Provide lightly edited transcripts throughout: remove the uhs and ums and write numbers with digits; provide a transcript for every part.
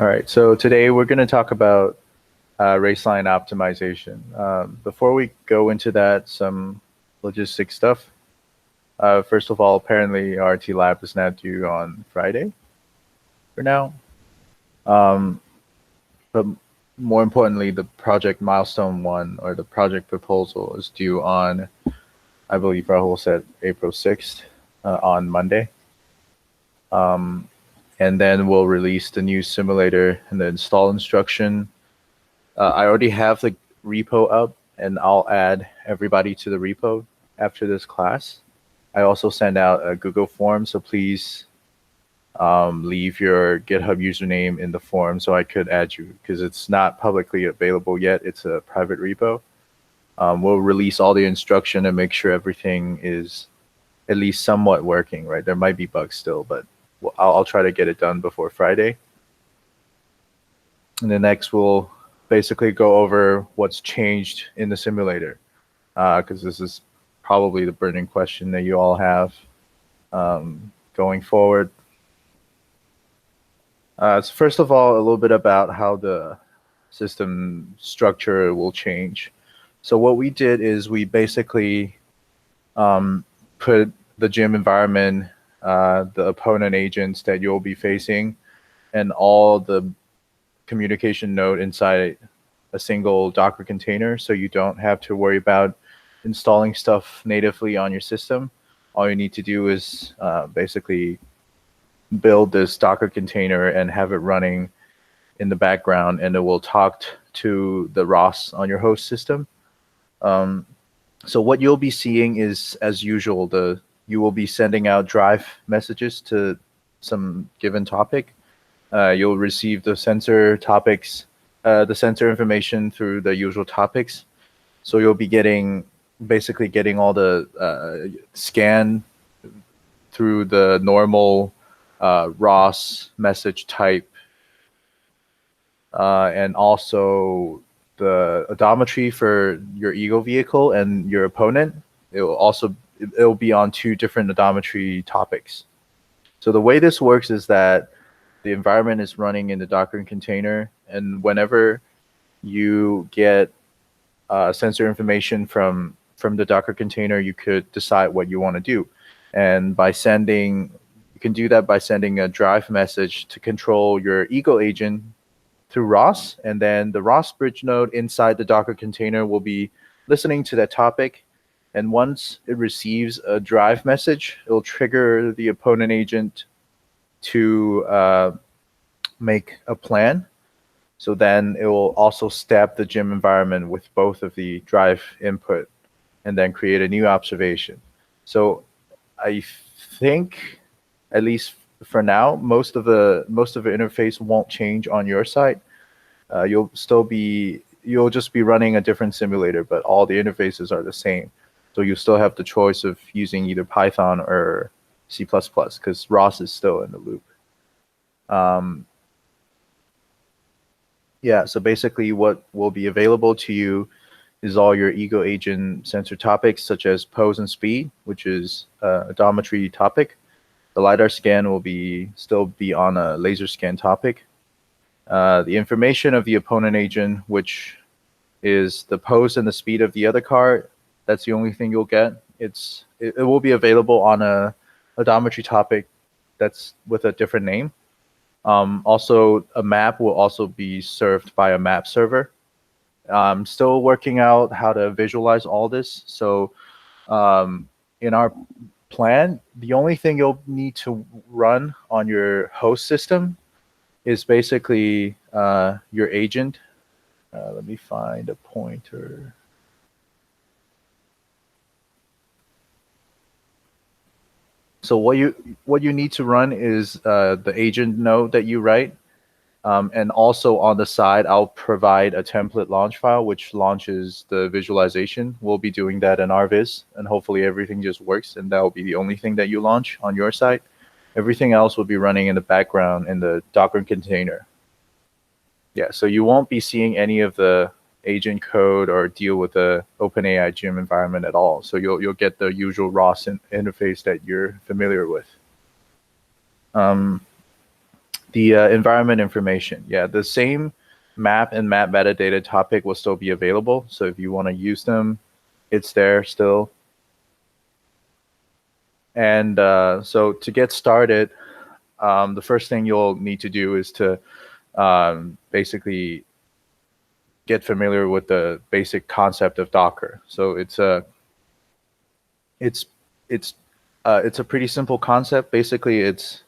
All right, so today we're going to talk about Raceline optimization. Before we go into that, some logistic stuff. First of all, apparently RT Lab is now due on Friday for now. But more importantly, the project milestone 1 or the project proposal is due on, I believe Rahul said April 6th on Monday. And then we'll release the new simulator and the install instruction. I already have the repo up, and I'll add everybody to the repo after this class. I also send out a Google form, so please leave your GitHub username in the form so I could add you, because it's not publicly available yet. It's a private repo. We'll release all the instruction and make sure everything is at least somewhat working, right? There might be bugs still, but I'll try to get it done before Friday. And then next we'll basically go over what's changed in the simulator, because this is probably the burning question that you all have going forward. So first of all, a little bit about how the system structure will change. So what we did is we basically put the gym environment, the opponent agents that you'll be facing, and all the communication node inside a single Docker container, so you don't have to worry about installing stuff natively on your system. All you need to do is basically build this Docker container and have it running in the background, and it will talk to the ROS on your host system. So what you'll be seeing is, as usual, you will be sending out drive messages to some given topic. You'll receive the sensor topics, the sensor information through the usual topics. So you'll be basically getting all the scan through the normal ROS message type, and also the odometry for your ego vehicle and your opponent. It'll be on 2 different odometry topics. So the way this works is that the environment is running in the Docker container, and whenever you get sensor information from the Docker container, you could decide what you want to do. And you can do that by sending a drive message to control your ego agent through ROS, and then the ROS bridge node inside the Docker container will be listening to that topic. And once it receives a drive message, it'll trigger the opponent agent to make a plan. So then it will also stab the gym environment with both of the drive input and then create a new observation. So I think, at least for now, most of the interface won't change on your side. You'll just be running a different simulator, but all the interfaces are the same. So you still have the choice of using either Python or C++, because ROS is still in the loop. Yeah, so basically what will be available to you is all your ego agent sensor topics, such as pose and speed, which is a odometry topic. The LiDAR scan will still be on a laser scan topic. The information of the opponent agent, which is the pose and the speed of the other car, that's the only thing you'll get. It will be available on a odometry topic that's with a different name. Also, a map will also be served by a map server. I'm still working out how to visualize all this. So in our plan, the only thing you'll need to run on your host system is basically your agent. Let me find a pointer. So what you need to run is the agent node that you write, and also on the side, I'll provide a template launch file which launches the visualization. We'll be doing that in RViz, and hopefully everything just works, and that will be the only thing that you launch on your side. Everything else will be running in the background in the Docker container. Yeah, so you won't be seeing any of the agent code or deal with the OpenAI gym environment at all. So you'll get the usual ROS interface that you're familiar with. The environment information. Yeah, the same map and map metadata topic will still be available. So if you want to use them, it's there still. And so to get started, the first thing you'll need to do is to basically get familiar with the basic concept of Docker. So it's it's a pretty simple concept. Basically, it's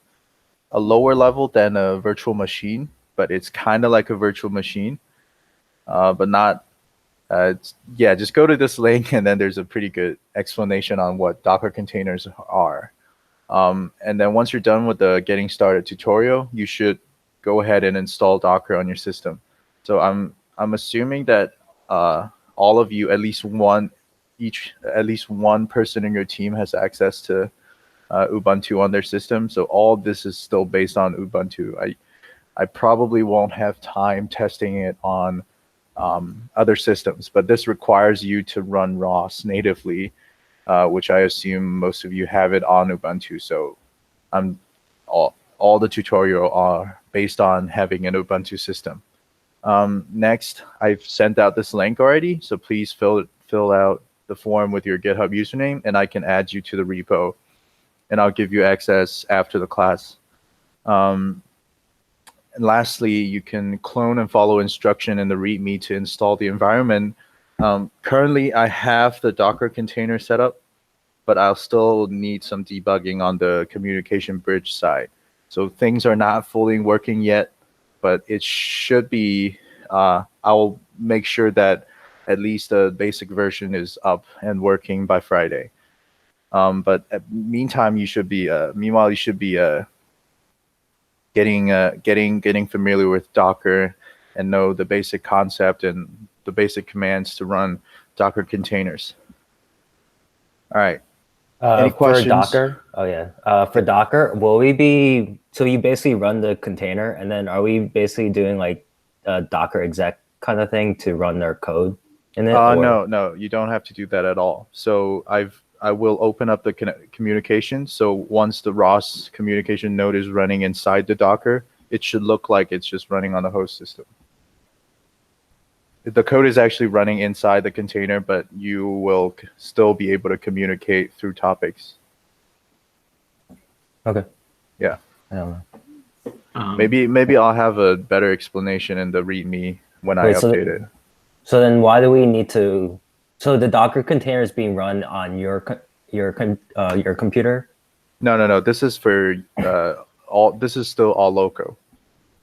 a lower level than a virtual machine, but it's kind of like a virtual machine, but not. Yeah, just go to this link, and then there's a pretty good explanation on what Docker containers are. And then once you're done with the getting started tutorial, you should go ahead and install Docker on your system. So I'm assuming that all of you, at least one person in your team has access to Ubuntu on their system. So all this is still based on Ubuntu. I probably won't have time testing it on other systems, but this requires you to run ROS natively, which I assume most of you have it on Ubuntu. So I'm all the tutorial are based on having an Ubuntu system. Next, I've sent out this link already, so please fill out the form with your GitHub username, and I can add you to the repo, and I'll give you access after the class. And lastly, you can clone and follow instruction in the README to install the environment. Currently, I have the Docker container set up, but I'll still need some debugging on the communication bridge side. So things are not fully working yet, but it should be. I'll make sure that at least the basic version is up and working by Friday. But meantime, you should be. Meanwhile, you should be getting familiar with Docker and know the basic concept and the basic commands to run Docker containers. All right. Any questions? For Docker? Oh yeah. For Docker, will we be, so you basically run the container, and then are we basically doing like a Docker exec kind of thing to run their code in it? No, you don't have to do that at all. So I will open up the communication. So once the ROS communication node is running inside the Docker, it should look like it's just running on the host system. The code is actually running inside the container, but you will still be able to communicate through topics. Okay. Yeah. I don't know. Maybe I'll have a better explanation in the README when I update it. So then why do we need to? So the Docker container is being run on your computer? No. This is for all. This is still all local.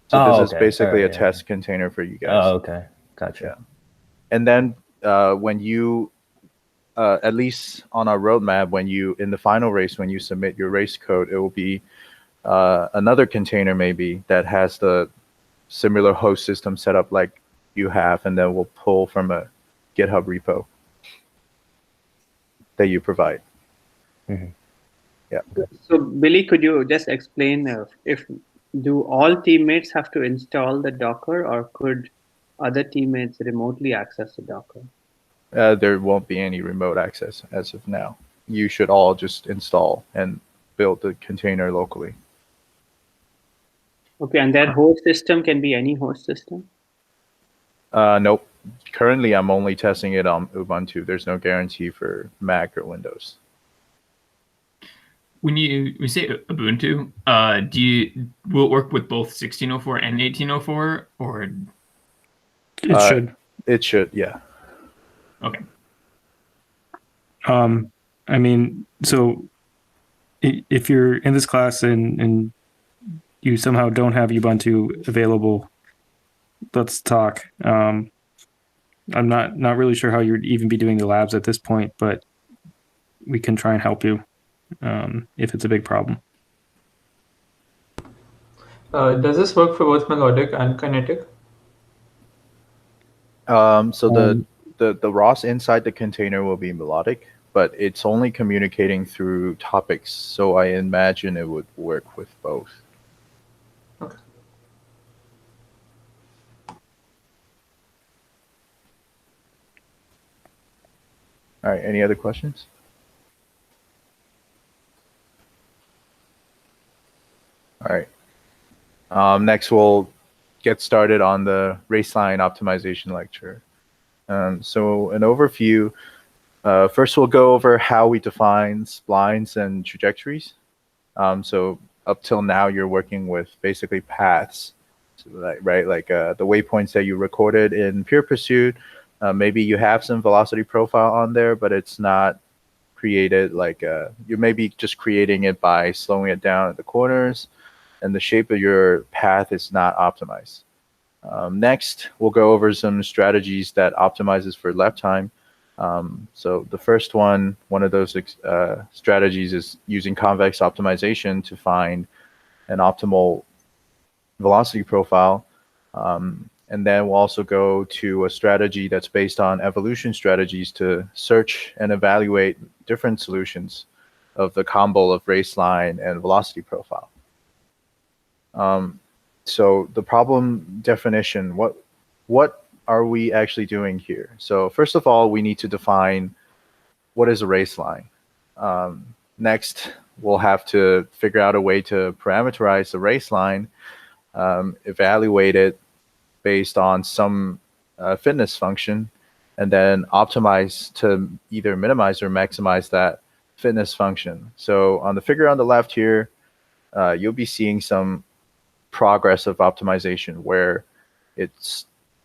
So this is basically a test container for you guys. Oh, okay. Gotcha. Yeah. And then when you, at least on our roadmap, when you, in the final race, when you submit your race code, it will be another container maybe that has the similar host system set up like you have, and then we'll pull from a GitHub repo that you provide. Mm-hmm. Yeah. So Billy, could you just explain if do all teammates have to install the Docker, or could other teammates remotely access the Docker? There won't be any remote access as of now. You should all just install and build the container locally. Okay, and that host system can be any host system? Nope. Currently, I'm only testing it on Ubuntu. There's no guarantee for Mac or Windows. When you say Ubuntu, will it work with both 1604 and 1804, or? It should. It should, yeah. Okay. I mean, so if you're in this class and you somehow don't have Ubuntu available, let's talk. I'm not really sure how you'd even be doing the labs at this point, but we can try and help you if it's a big problem. Does this work for both melodic and kinetic? So the ROS inside the container will be melodic, but it's only communicating through topics. So I imagine it would work with both. Okay. All right. Any other questions? All right. Next, we'll get started on the Raceline optimization lecture. So an overview. First, we'll go over how we define splines and trajectories. So up till now, you're working with basically paths, so like the waypoints that you recorded in Pure Pursuit. Maybe you have some velocity profile on there, but it's not created like you may be just creating it by slowing it down at the corners, and the shape of your path is not optimized. Next, we'll go over some strategies that optimizes for lap time. So the first one of those strategies is using convex optimization to find an optimal velocity profile. And then we'll also go to a strategy that's based on evolution strategies to search and evaluate different solutions of the combo of raceline and velocity profile. So the problem definition, what are we actually doing here? So first of all, we need to define what is a raceline. Next, we'll have to figure out a way to parameterize the raceline, evaluate it based on some fitness function, and then optimize to either minimize or maximize that fitness function. So on the figure on the left here, you'll be seeing some progress of optimization where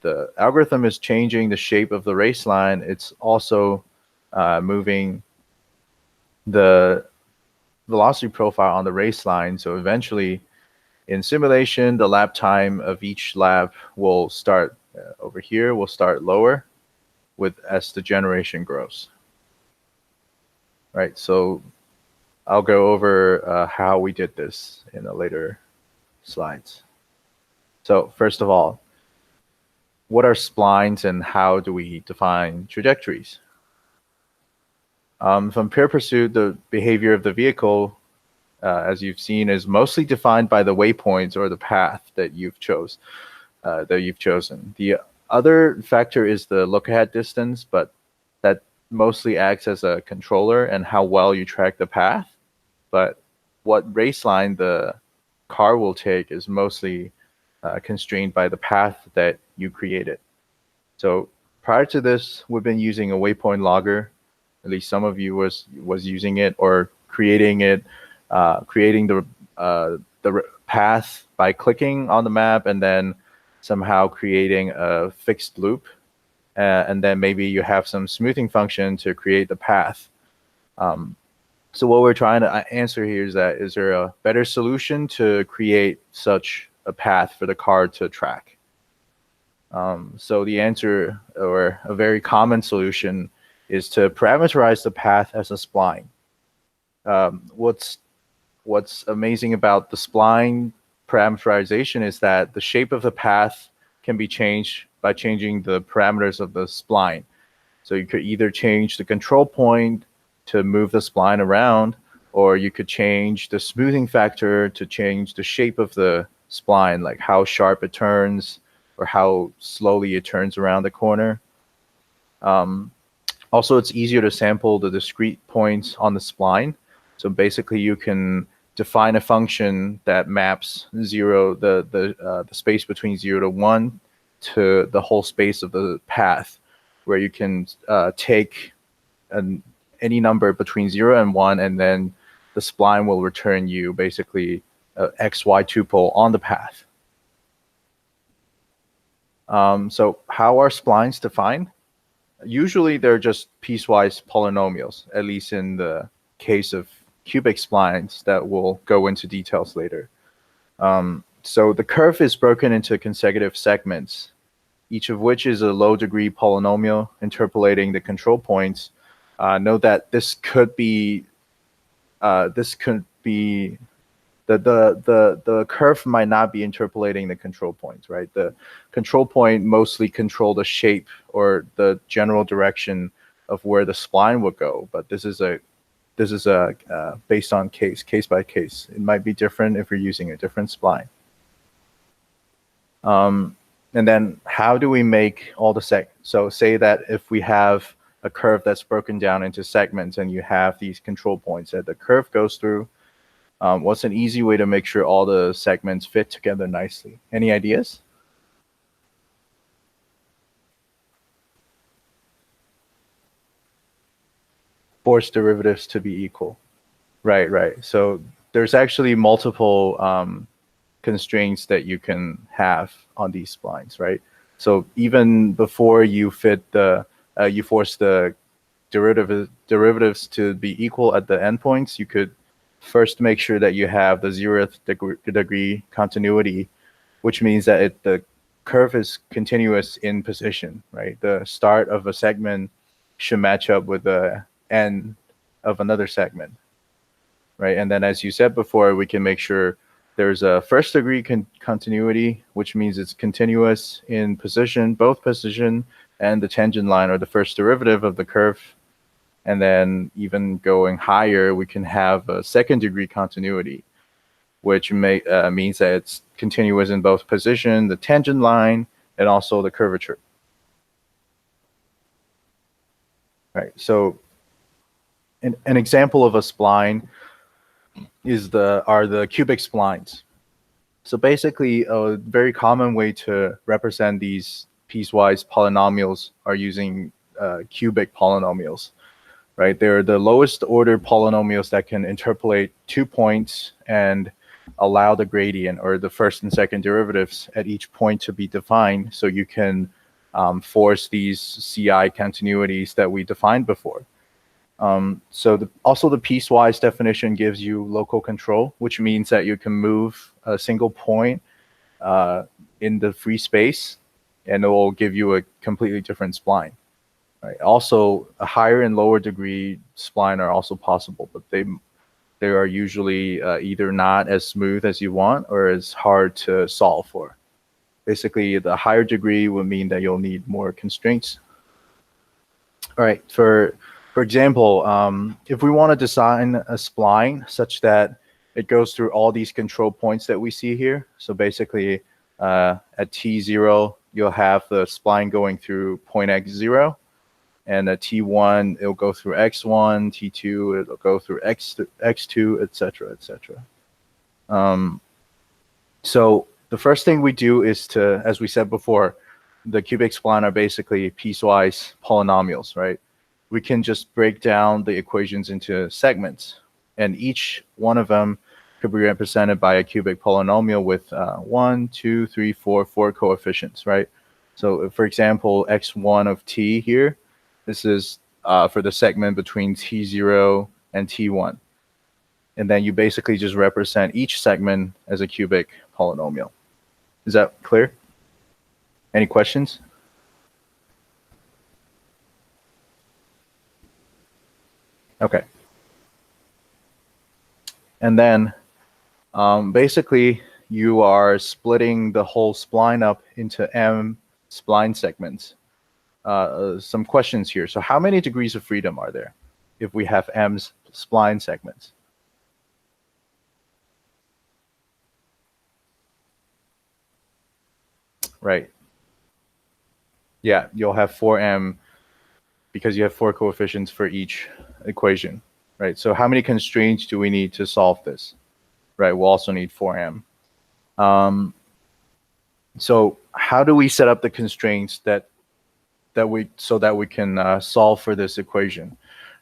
the algorithm is changing the shape of the raceline. It's also moving the velocity profile on the raceline. So eventually, in simulation, the lap time of each lap will start over here, will start lower as the generation grows. Right, so I'll go over how we did this in a later slides. So first of all, what are splines and how do we define trajectories? From Pure Pursuit, the behavior of the vehicle, as you've seen, is mostly defined by the waypoints or the path that you've chosen. The other factor is the look-ahead distance, but that mostly acts as a controller and how well you track the path. But what raceline the car will take is mostly constrained by the path that you created. So prior to this, we've been using a waypoint logger. At least some of you was using it or creating it, creating the path by clicking on the map and then somehow creating a fixed loop. And then maybe you have some smoothing function to create the path. So what we're trying to answer here is that, is there a better solution to create such a path for the car to track? So the answer, or a very common solution, is to parameterize the path as a spline. What's amazing about the spline parameterization is that the shape of the path can be changed by changing the parameters of the spline. So you could either change the control point to move the spline around, or you could change the smoothing factor to change the shape of the spline, like how sharp it turns or how slowly it turns around the corner. Also, it's easier to sample the discrete points on the spline. So basically, you can define a function that maps the space between 0 to 1 to the whole space of the path, where you can take any number between 0 and 1, and then the spline will return you basically XY tuple on the path. So how are splines defined? Usually they're just piecewise polynomials, at least in the case of cubic splines that we'll go into details later. So the curve is broken into consecutive segments, each of which is a low-degree polynomial interpolating the control points. Note that this could be the curve might not be interpolating the control points, right? The control point mostly control the shape or the general direction of where the spline would go, but this is a based on case by case. It might be different if you're using a different spline. And then how do we make all the so say that if we have a curve that's broken down into segments and you have these control points that the curve goes through, What's an easy way to make sure all the segments fit together nicely? Any ideas? Force derivatives to be equal. Right. So there's actually multiple constraints that you can have on these splines, right? So even before you fit you force the derivatives to be equal at the endpoints, you could first make sure that you have the 0th degree continuity, which means that the curve is continuous in position, right? The start of a segment should match up with the end of another segment, right? And then, as you said before, we can make sure there's a 1st degree continuity, which means it's continuous in position, both position and the tangent line, or the first derivative of the curve. And then even going higher, we can have a 2nd degree continuity, which means that it's continuous in both position, the tangent line, and also the curvature. Right. So an example of a spline are the cubic splines. So basically, a very common way to represent these piecewise polynomials are using cubic polynomials, right? They're the lowest order polynomials that can interpolate 2 points and allow the gradient, or the 1st and 2nd derivatives at each point, to be defined, so you can force these CI continuities that we defined before. Also the piecewise definition gives you local control, which means that you can move a single point in the free space, and it will give you a completely different spline. Right. Also, a higher and lower degree spline are also possible, but they are usually either not as smooth as you want or as hard to solve for. Basically, the higher degree would mean that you'll need more constraints. All right. For example, if we want to design a spline such that it goes through all these control points that we see here. So basically, at T0, you'll have the spline going through point X0. And at T1, it'll go through X1, T2, it'll go through X2, etc., etc. So the first thing we do is to, as we said before, the cubic spline are basically piecewise polynomials, right? We can just break down the equations into segments, and each one of them could be represented by a cubic polynomial with 1, 2, 3, 4 coefficients, right? So for example, x1 of t here, this is for the segment between T0 and T1. And then you basically just represent each segment as a cubic polynomial. Is that clear? Any questions? Okay. And then basically you are splitting the whole spline up into m spline segments. Some questions here. So how many degrees of freedom are there if we have m spline segments? Right. Yeah, you'll have 4m because you have 4 coefficients for each equation, right? So how many constraints do we need to solve this? Right, we'll also need 4m. So how do we set up the constraints so that we can solve for this equation,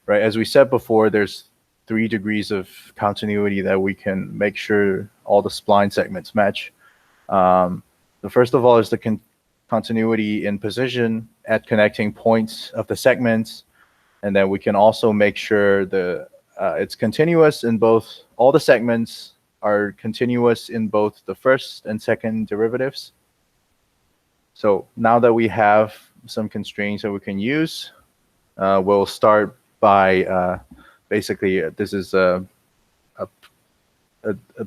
right? As we said before, there's 3 degrees of continuity that we can make sure all the spline segments match. The first of all is the continuity in position at connecting points of the segments, and then we can also make sure it's continuous in both. All the segments are continuous in both the 1st and 2nd derivatives. So now that we have some constraints that we can use, we'll start by basically this is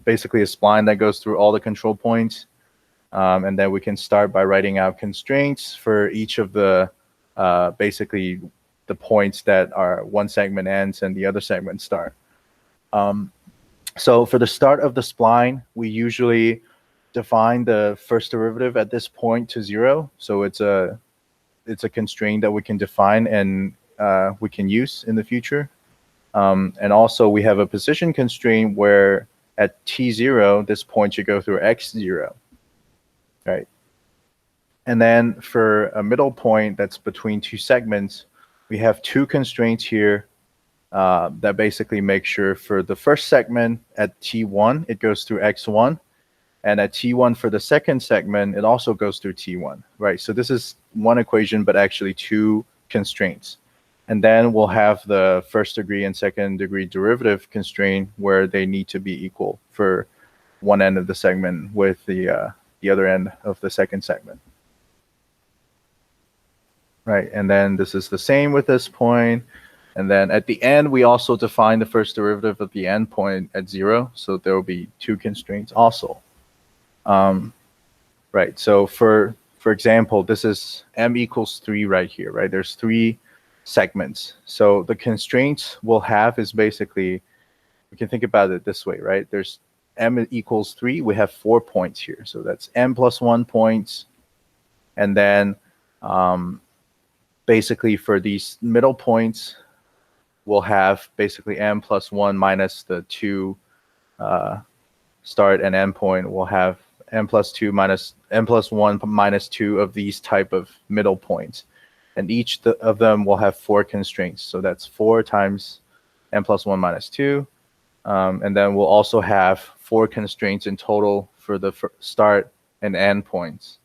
basically a spline that goes through all the control points, and then we can start by writing out constraints for each of the basically the points that are one segment ends and the other segment start. So for the start of the spline, we usually define the first derivative at this point to 0. So it's a constraint that we can define and we can use in the future. And also we have a position constraint where at t0, this point should go through x0, right? And then for a middle point that's between two segments, we have two constraints here that basically make sure for the first segment at t1, it goes through x1. And at t1 for the second segment, it also goes through t1, right? So this is one equation, but actually two constraints. And then we'll have the first degree and second degree derivative constraint where they need to be equal for one end of the segment with the other end of the second segment. Right, and then this is the same with this point. And then at the end, we also define the first derivative of the end point at 0. So there will be two constraints also. Right, so for example, this is m equals 3 right here, right? There's 3 segments. So the constraints we'll have is basically, we can think about it this way, right? There's m equals 3. We have 4 points here. So that's m plus 1 points. And then basically for these middle points, we'll have basically m plus 1 minus the 2 start and end point. We'll have m plus 2 minus m plus 1 minus 2 of these type of middle points. And each of them will have 4 constraints. So that's 4 times m plus 1 minus 2. And then we'll also have 4 constraints in total for the start and end points,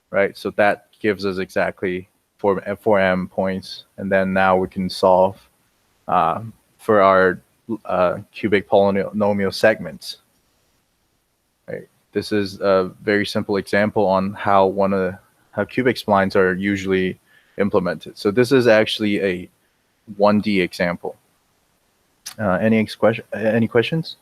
right? So that gives us exactly 4 m points. And then now we can solve for our cubic polynomial segments. Right. This is a very simple example on how how cubic splines are usually implemented. So this is actually a 1D example. Any questions?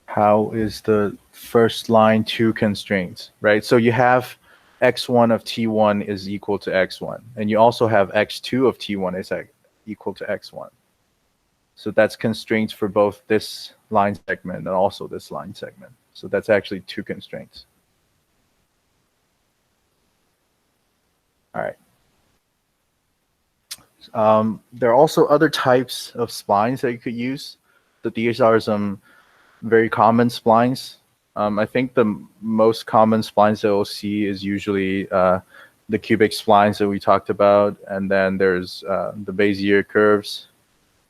How is the first line 2 constraints, right? So you have x1 of t1 is equal to x1, and you also have x2 of t1 is equal to x1. So that's constraints for both this line segment and also this line segment. So that's actually 2 constraints. All right. There are also other types of splines that you could use. But these are some very common splines. I think the most common splines that we'll see is usually the cubic splines that we talked about, and then there's the Bezier curves.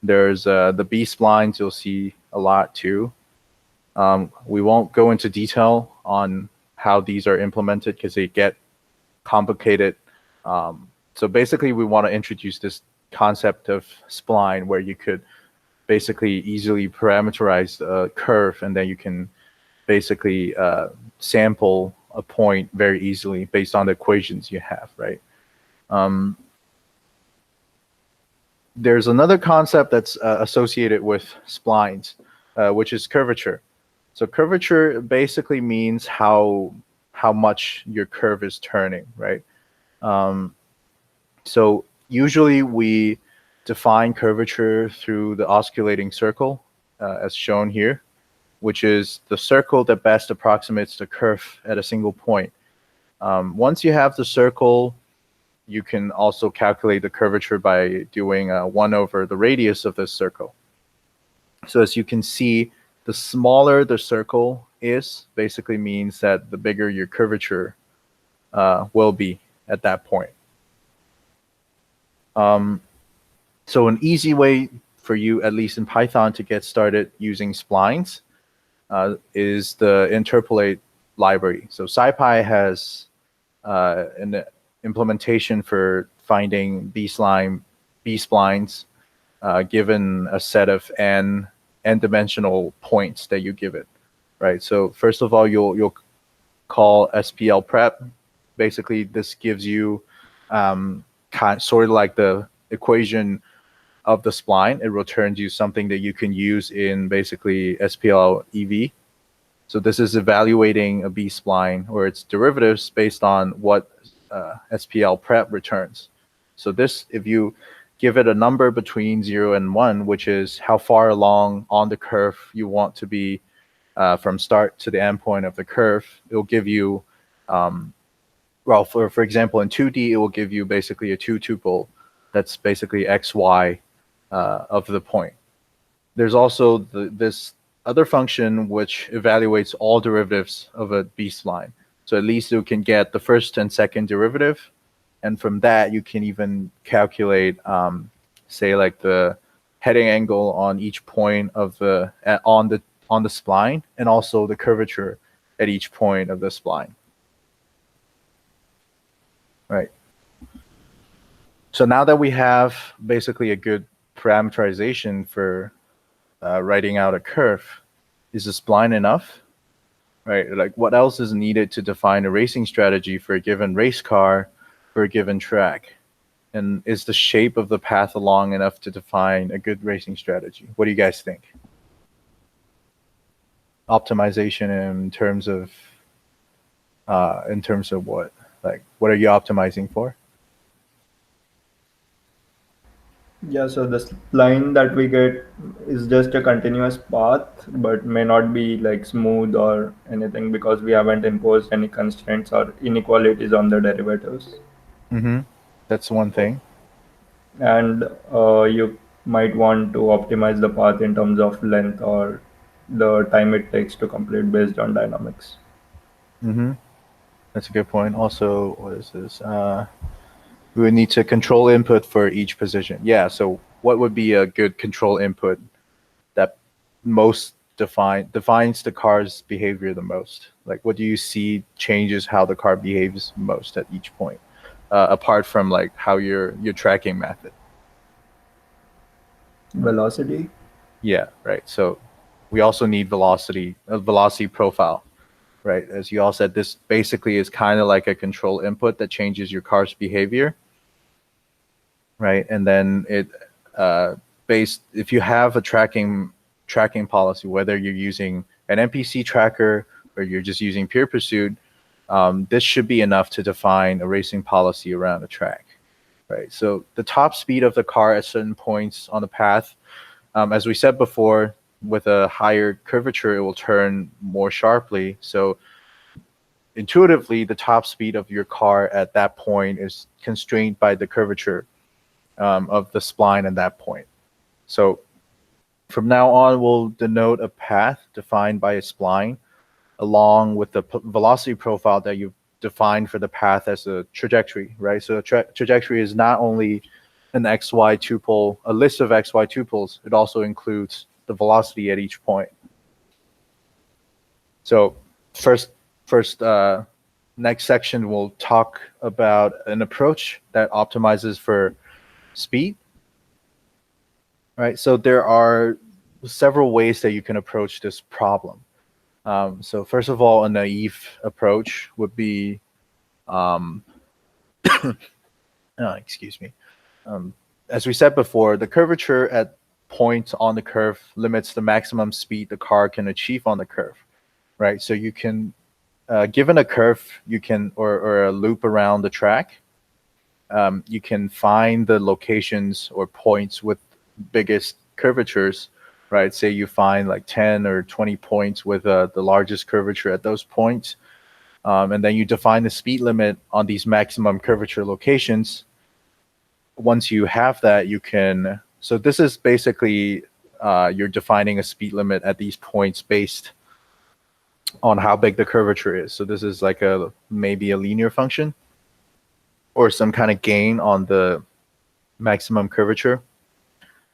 There's the B-splines you'll see a lot too. We won't go into detail on how these are implemented because they get complicated. So basically, we want to introduce this concept of spline where you could basically easily parameterize a curve, and then you can basically sample a point very easily based on the equations you have, right? There's another concept that's associated with splines, which is curvature. So curvature basically means how much your curve is turning, right? So usually we define curvature through the osculating circle, as shown here, which is the circle that best approximates the curve at a single point. Once you have the circle, you can also calculate the curvature by doing 1 over the radius of this circle. So as you can see, the smaller the circle is, basically means that the bigger your curvature will be at that point. So an easy way for you, at least in Python, to get started using splines is the interpolate library. So SciPy has an implementation for finding B-splines given a set of n-dimensional points that you give it, right? So first of all, you'll call SPL prep. Basically, this gives you sort of like the equation of the spline. It returns you something that you can use in basically SPL EV. So this is evaluating a B-spline or its derivatives based on what SPL prep returns. So this, if you give it a number between 0 and 1, which is how far along on the curve you want to be from start to the end point of the curve, it'll give you well, for example, in 2D, it will give you basically a two tuple that's basically x, y of the point. There's also this other function which evaluates all derivatives of a B-spline. So at least you can get the first and second derivative, and from that you can even calculate, say, like the heading angle on each point of the on the spline, and also the curvature at each point of the spline. Right. So now that we have basically a good parameterization for writing out a curve, is the spline enough? Right? Like, what else is needed to define a racing strategy for a given race car for a given track? And is the shape of the path long enough to define a good racing strategy? What do you guys think? Optimization in terms of what? Like, what are you optimizing for? Yeah, so this line that we get is just a continuous path, but may not be like smooth or anything because we haven't imposed any constraints or inequalities on the derivatives. Mm-hmm. That's one thing. And you might want to optimize the path in terms of length or the time it takes to complete based on dynamics. Mm-hmm. That's a good point. Also, what is this? We would need to control input for each position. Yeah, so what would be a good control input that most defines the car's behavior the most? Like, what do you see changes how the car behaves most at each point, apart from like how your tracking method? Velocity. Yeah, right. So we also need a velocity profile, right? As you all said, this basically is kind of like a control input that changes your car's behavior. Right, and then it if you have a tracking policy, whether you're using an NPC tracker or you're just using Pure Pursuit, this should be enough to define a racing policy around a track. Right, so the top speed of the car at certain points on the path, as we said before, with a higher curvature, it will turn more sharply. So intuitively, the top speed of your car at that point is constrained by the curvature of the spline at that point. So from now on, we'll denote a path defined by a spline along with the velocity profile that you've defined for the path as a trajectory, right? So a trajectory is not only an XY tuple, a list of XY tuples, it also includes the velocity at each point. So next section, we'll talk about an approach that optimizes for speed. Right, so there are several ways that you can approach this problem. So first of all, a naive approach would be, excuse me. As we said before, the curvature at points on the curve limits the maximum speed the car can achieve on the curve. Right, so you can, given a curve, you can or a loop around the track, you can find the locations or points with biggest curvatures, right? Say you find like 10 or 20 points with the largest curvature at those points, and then you define the speed limit on these maximum curvature locations. Once you have that, you can, so this is basically you're defining a speed limit at these points based on how big the curvature is. So this is like maybe a linear function or some kind of gain on the maximum curvature.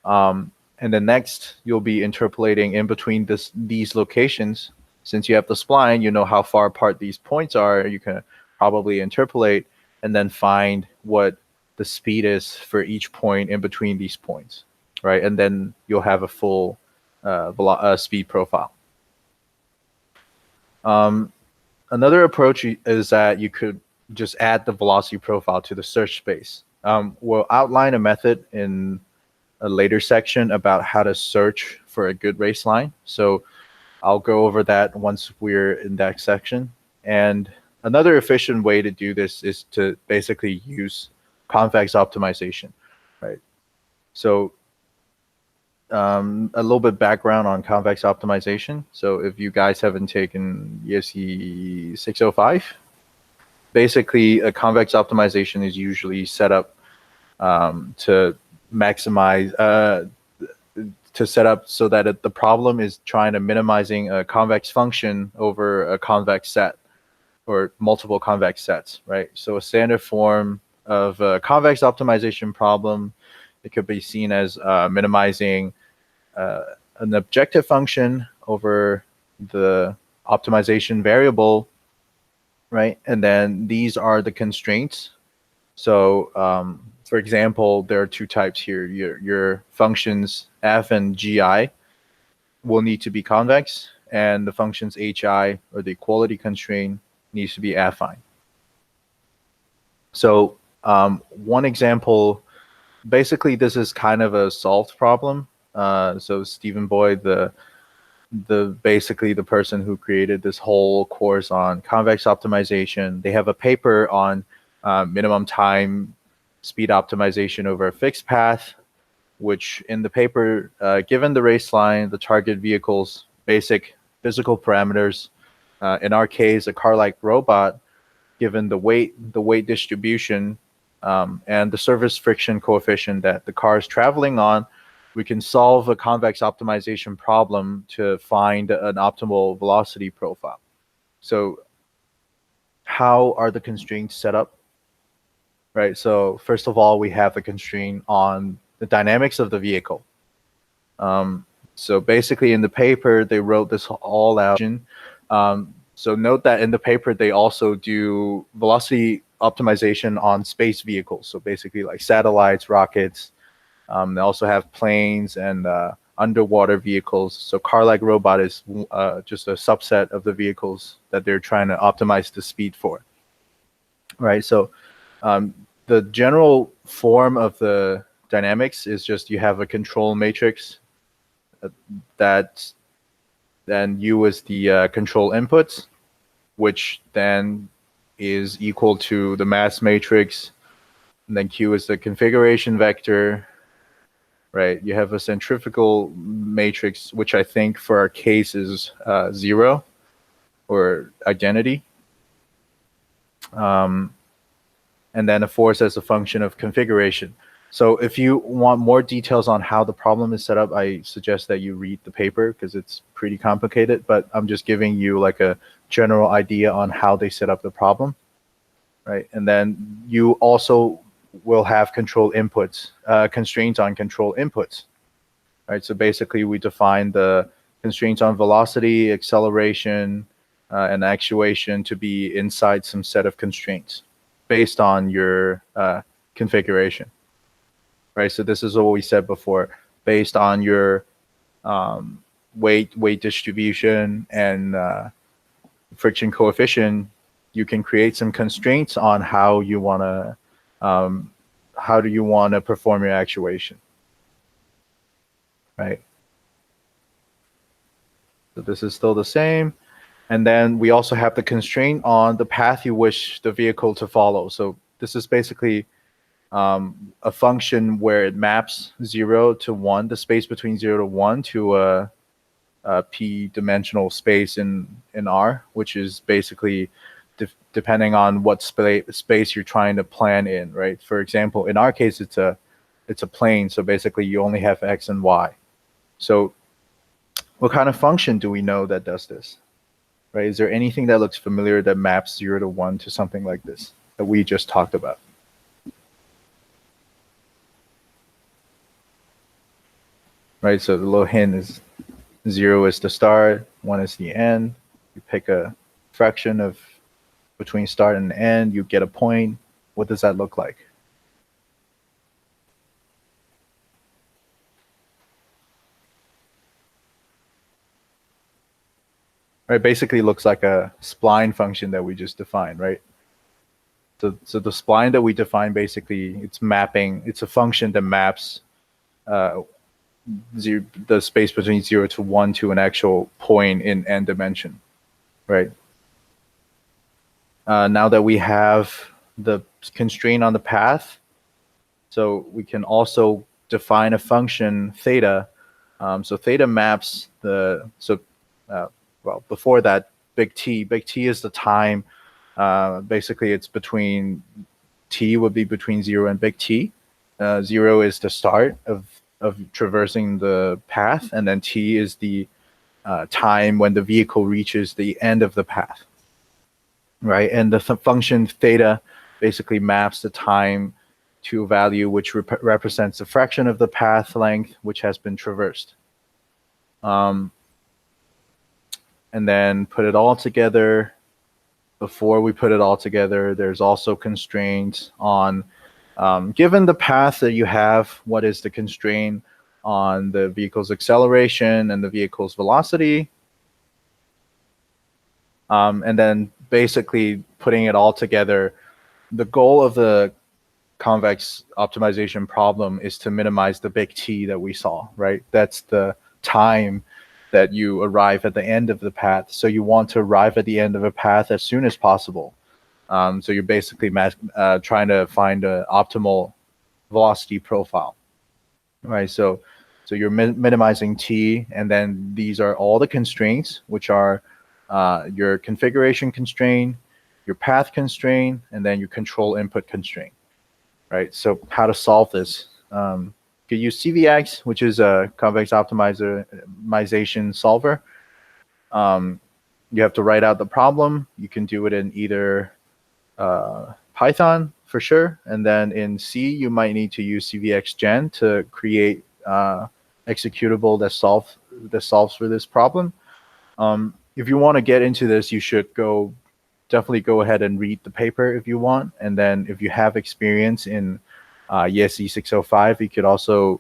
And then next, you'll be interpolating in between these locations. Since you have the spline, you know how far apart these points are. You can probably interpolate and then find what the speed is for each point in between these points, right? And then you'll have a full speed profile. Another approach is that you could just add the velocity profile to the search space. We'll outline a method in a later section about how to search for a good race line. So I'll go over that once we're in that section. And another efficient way to do this is to basically use convex optimization, right? So a little bit background on convex optimization. So if you guys haven't taken ESE 605, basically a convex optimization is usually set up to maximize to set up so that the problem is trying to minimizing a convex function over a convex set or multiple convex sets, right? So a standard form of a convex optimization problem, it could be seen as minimizing an objective function over the optimization variable, right? And then these are the constraints. So for example, there are two types here. Your functions f and gi will need to be convex, and the functions hi, or the equality constraint, needs to be affine. So one example, basically this is kind of a solved problem. So Stephen Boyd, basically the person who created this whole course on convex optimization, they have a paper on minimum time speed optimization over a fixed path, which in the paper, given the raceline, the target vehicle's basic physical parameters, in our case, a car-like robot, given the weight distribution, and the surface friction coefficient that the car is traveling on, we can solve a convex optimization problem to find an optimal velocity profile. So how are the constraints set up? Right. So first of all, we have a constraint on the dynamics of the vehicle. So basically in the paper, they wrote this all out. So note that in the paper, they also do velocity optimization on space vehicles. So basically like satellites, rockets. They also have planes and underwater vehicles. So car-like robot is just a subset of the vehicles that they're trying to optimize the speed for. Right. So the general form of the dynamics is just you have a control matrix that then U is the control inputs, which then is equal to the mass matrix, and then Q is the configuration vector, right? You have a centrifugal matrix, which I think for our case is 0 or identity. And then a force as a function of configuration. So if you want more details on how the problem is set up, I suggest that you read the paper because it's pretty complicated, but I'm just giving you like a general idea on how they set up the problem, right? And then you also will have control inputs, constraints on control inputs, right? So basically we define the constraints on velocity, acceleration, and actuation to be inside some set of constraints based on your configuration, right? So this is what we said before, based on your weight distribution and friction coefficient, you can create some constraints on how you want to perform your actuation, right? So this is still the same. And then we also have the constraint on the path you wish the vehicle to follow. So this is basically a function where it maps 0 to 1, the space between 0 to 1, to a p-dimensional space in R, which is basically depending on what space you're trying to plan in, right? For example, in our case, it's a plane, so basically you only have x and y. So what kind of function do we know that does this? Right? Is there anything that looks familiar that maps 0 to 1 to something like this that we just talked about? Right, so the little hint is 0 is the start, 1 is the end. You pick a fraction of between start and end, you get a point. What does that look like? Right, basically looks like a spline function that we just defined, right? So the spline that we define, basically, it's a function that maps the space between 0 to 1 to an actual point in n dimension, right? Now that we have the constraint on the path, so we can also define a function theta. So theta maps well, before that, big T is the time Basically, it's between t would be between 0 and big T. 0 is the start of traversing the path, and then t is the time when the vehicle reaches the end of the path, right? And the function theta basically maps the time to a value which represents a fraction of the path length which has been traversed. And then put it all together. Before we put it all together, there's also constraints on, given the path that you have, what is the constraint on the vehicle's acceleration and the vehicle's velocity? And then basically putting it all together, the goal of the convex optimization problem is to minimize the big T that we saw, right? That's the time that you arrive at the end of the path. So you want to arrive at the end of a path as soon as possible. So you're basically trying to find an optimal velocity profile, right? So you're minimizing T, and then these are all the constraints, which are your configuration constraint, your path constraint, and then your control input constraint, right? So how to solve this? You could use CVX, which is a convex optimization solver. You have to write out the problem. You can do it in either Python for sure, and then in C you might need to use CVX Gen to create executable that solves for this problem. If you want to get into this, you should definitely go ahead and read the paper if you want, and then if you have experience in ESE 605, you could also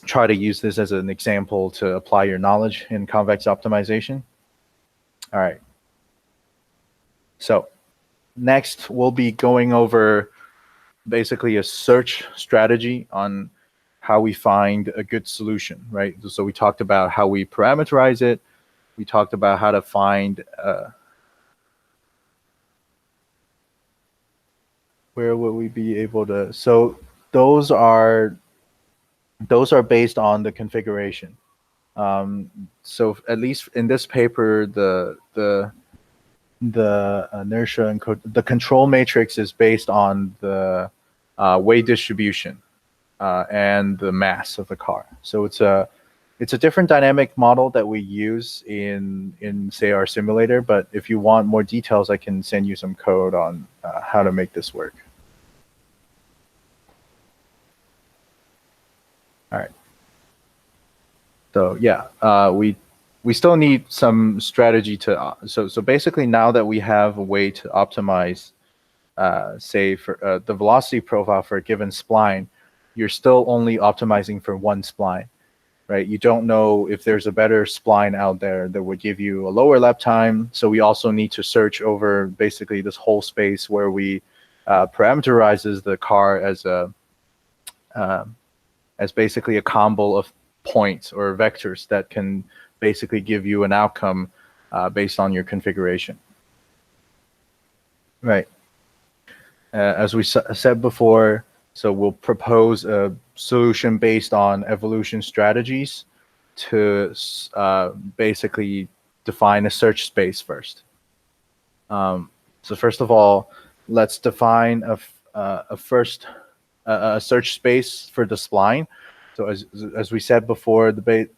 try to use this as an example to apply your knowledge in convex optimization. All right. So next, we'll be going over basically a search strategy on how we find a good solution, right? So we talked about how we parameterize it. We talked about how to find where will we be able to, so those are based on the configuration. So at least in this paper, the inertia and the control matrix is based on the weight distribution and the mass of the car. So it's a different dynamic model that we use in say our simulator. But if you want more details, I can send you some code on how to make this work. All right. So yeah, we still need some strategy to so basically now that we have a way to optimize say for the velocity profile for a given spline, you're still only optimizing for one spline, right? You don't know if there's a better spline out there that would give you a lower lap time. So we also need to search over basically this whole space where we parameterizes the car as basically a combo of points or vectors that can basically give you an outcome based on your configuration. Right. As we said before, so we'll propose a solution based on evolution strategies to basically define a search space first. So first of all, let's define a search space for the spline. So as we said before, one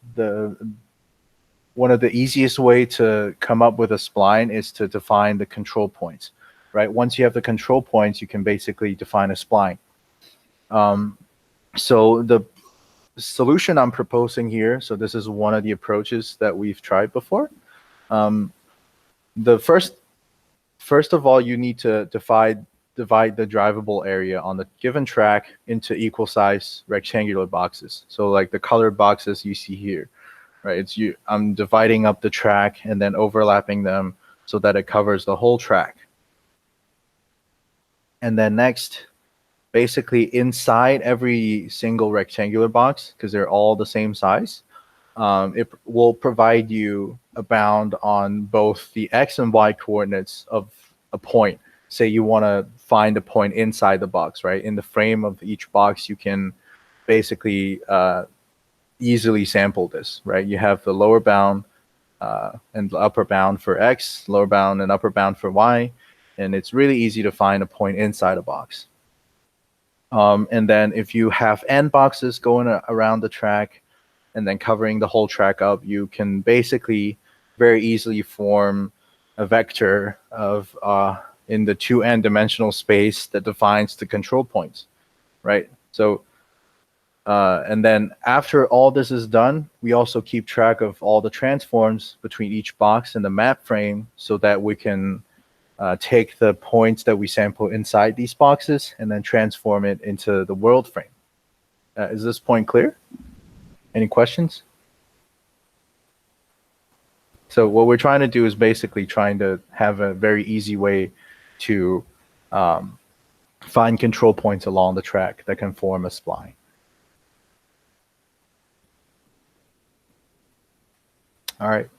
of the easiest way to come up with a spline is to define the control points, right? Once you have the control points, you can basically define a spline. So the solution I'm proposing here, so this is one of the approaches that we've tried before. The first of all, you need to divide the drivable area on the given track into equal size rectangular boxes. So like the colored boxes you see here, right? I'm dividing up the track and then overlapping them so that it covers the whole track. And then next, basically inside every single rectangular box, because they're all the same size, it will provide you a bound on both the X and Y coordinates of a point. Say you want to find a point inside the box, right? In the frame of each box, you can basically easily sample this, right? You have the lower bound and the upper bound for X, lower bound and upper bound for Y. and it's really easy to find a point inside a box. And then if you have n boxes going around the track and then covering the whole track up, you can basically very easily form a vector of in the 2n dimensional space that defines the control points, right? So and then after all this is done, we also keep track of all the transforms between each box in the map frame so that we can take the points that we sample inside these boxes and then transform it into the world frame. Is this point clear? Any questions? So what we're trying to do is basically trying to have a very easy way to find control points along the track that can form a spline. All right.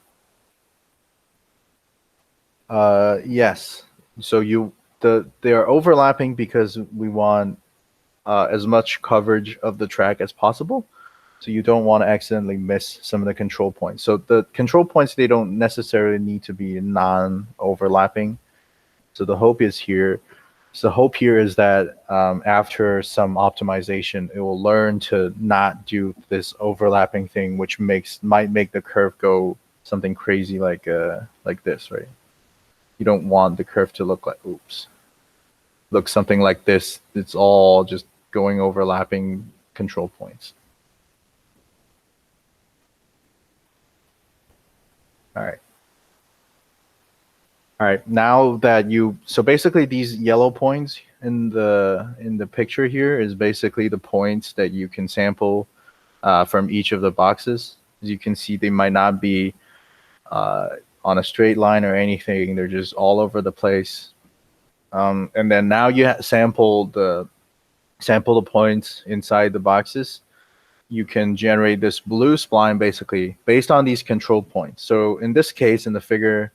Yes. So they are overlapping because we want as much coverage of the track as possible. So you don't want to accidentally miss some of the control points. So the control points, they don't necessarily need to be non-overlapping. So the hope is here. So the hope here is that after some optimization, it will learn to not do this overlapping thing, which might make the curve go something crazy like this, right? You don't want the curve to look look something like this. It's all just going overlapping control points. All right. Now that so basically these yellow points in the picture here is basically the points that you can sample from each of the boxes. As you can see, they might not be on a straight line or anything. They're just all over the place. And then now you sample the points inside the boxes. You can generate this blue spline basically based on these control points. So in this case, in the figure,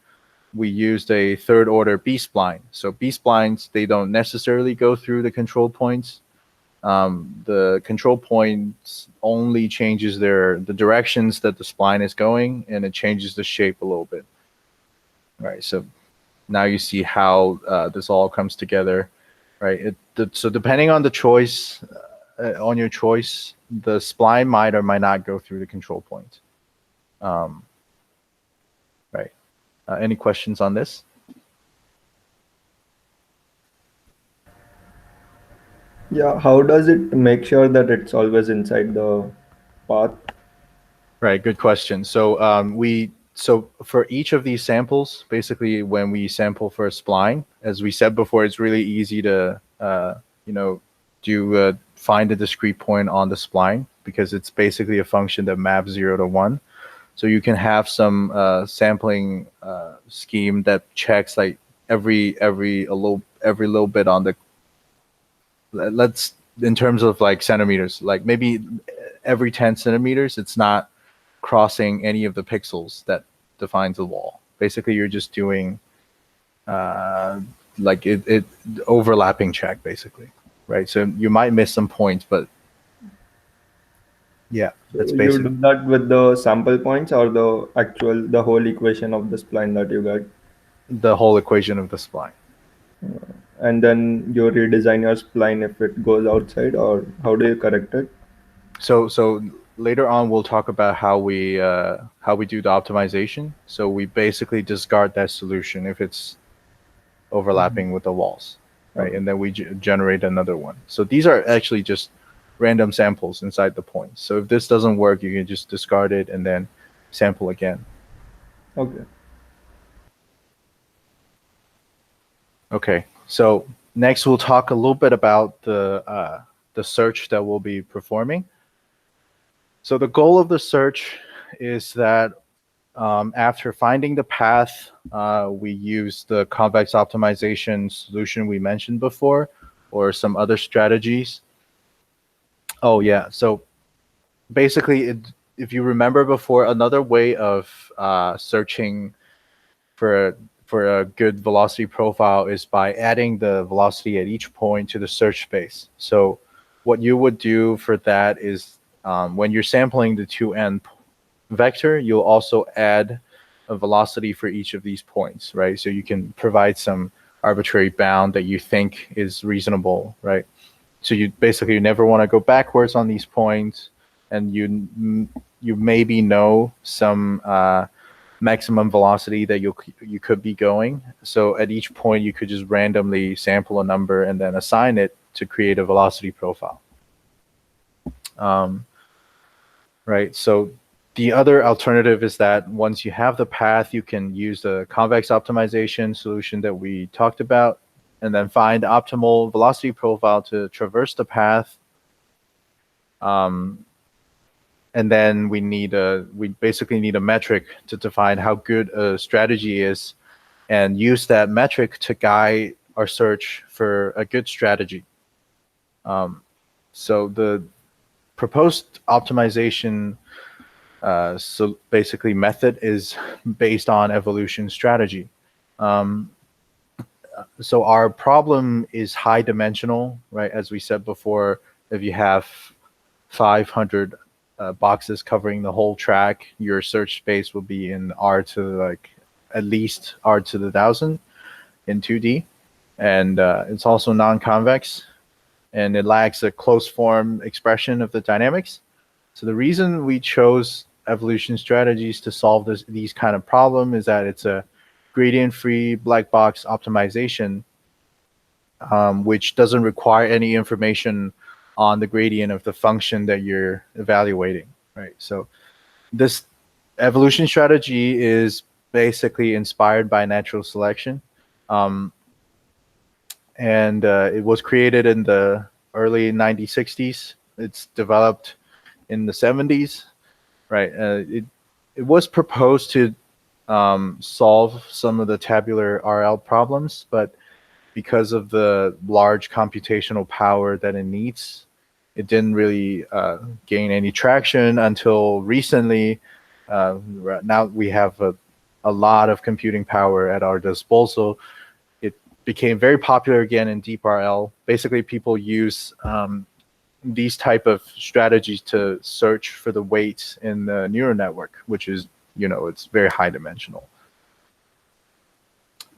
we used a third order B spline. So B splines, they don't necessarily go through the control points. The control points only changes the directions that the spline is going, and it changes the shape a little bit. Right. So now you see how this all comes together, right? So depending on the choice, on your choice, the spline might or might not go through the control point. Right. Any questions on this? Yeah, how does it make sure that it's always inside the path? Right, good question. So so for each of these samples, basically when we sample for a spline, as we said before, it's really easy to find a discrete point on the spline because it's basically a function that maps 0 to 1. So you can have some sampling scheme that checks like every little bit on the, let's, in terms of like centimeters, like maybe every 10 centimeters, it's not crossing any of the pixels that defines the wall. Basically, you're just doing like it overlapping check basically, right? So you might miss some points, but yeah, that's You basically do that with the sample points or the whole equation of the spline that you got, the whole equation of the spline. and then you redesign your spline if it goes outside, or how do you correct it? So later on we'll talk about how we do the optimization. So we basically discard that solution if it's overlapping with the walls, right? Okay. And then we generate another one. So these are actually just random samples inside the points. So if this doesn't work, you can just discard it and then sample again. Okay. Okay. So next we'll talk a little bit about the search that we'll be performing. So the goal of the search is that after finding the path, we use the convex optimization solution we mentioned before, or some other strategies. Oh yeah, so basically, if you remember before, another way of searching for a good velocity profile is by adding the velocity at each point to the search space. So what you would do for that is when you're sampling the 2n vector, you'll also add a velocity for each of these points, right? So you can provide some arbitrary bound that you think is reasonable, right? So you basically never want to go backwards on these points, and you maybe know some maximum velocity that you could be going. So at each point, you could just randomly sample a number and then assign it to create a velocity profile. Right. So the other alternative is that once you have the path, you can use the convex optimization solution that we talked about, and then find the optimal velocity profile to traverse the path. And then we basically need a metric to define how good a strategy is, and use that metric to guide our search for a good strategy. So the proposed optimization so basically method is based on evolution strategy. So our problem is high dimensional, right? As we said before, if you have 500 boxes covering the whole track, your search space will be in R to like at least R to the 1000 in 2D. And it's also non-convex, and it lacks a closed form expression of the dynamics. So the reason we chose evolution strategies to solve these kind of problem is that it's a gradient-free black box optimization, which doesn't require any information on the gradient of the function that you're evaluating, right? So this evolution strategy is basically inspired by natural selection. And it was created in the early 1960s. It's developed in the 70s, right? It was proposed to solve some of the tabular RL problems, but because of the large computational power that it needs, it didn't really gain any traction until recently. Now we have a lot of computing power at our disposal. It became very popular again in deep RL. Basically, people use these type of strategies to search for the weights in the neural network, which is, it's very high dimensional.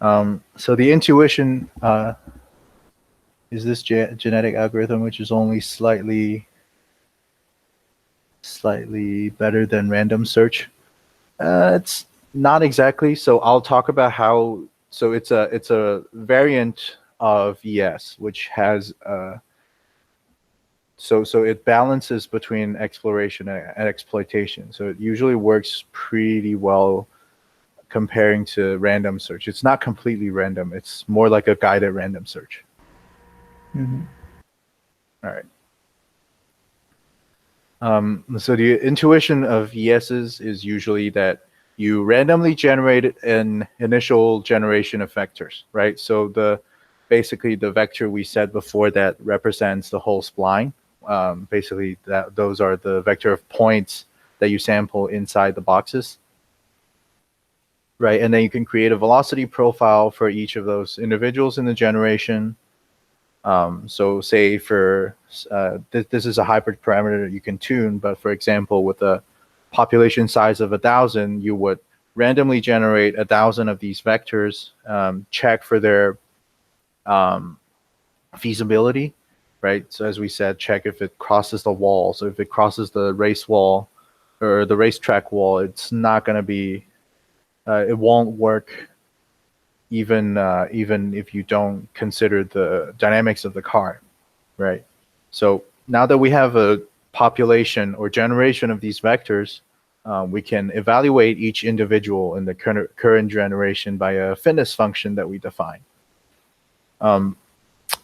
So the intuition is this genetic algorithm, which is only slightly better than random search. It's not exactly. So I'll talk about how. So it's a variant of ES, which has so it balances between exploration and exploitation. So it usually works pretty well comparing to random search. It's not completely random. It's more like a guided random search. Mm-hmm. All right. So the intuition of ESs is usually that you randomly generate an initial generation of vectors, right? So basically the vector we said before that represents the whole spline. Basically those are the vector of points that you sample inside the boxes, right? And then you can create a velocity profile for each of those individuals in the generation. So say for this is a hybrid parameter that you can tune, but for example, with a population size of 1,000, you would randomly generate 1,000 of these vectors, check for their feasibility, right? So as we said, check if it crosses the wall. So if it crosses the race wall or the racetrack wall, it's not going to be, it won't work even if you don't consider the dynamics of the car, right? So now that we have a population or generation of these vectors, we can evaluate each individual in the current generation by a fitness function that we define.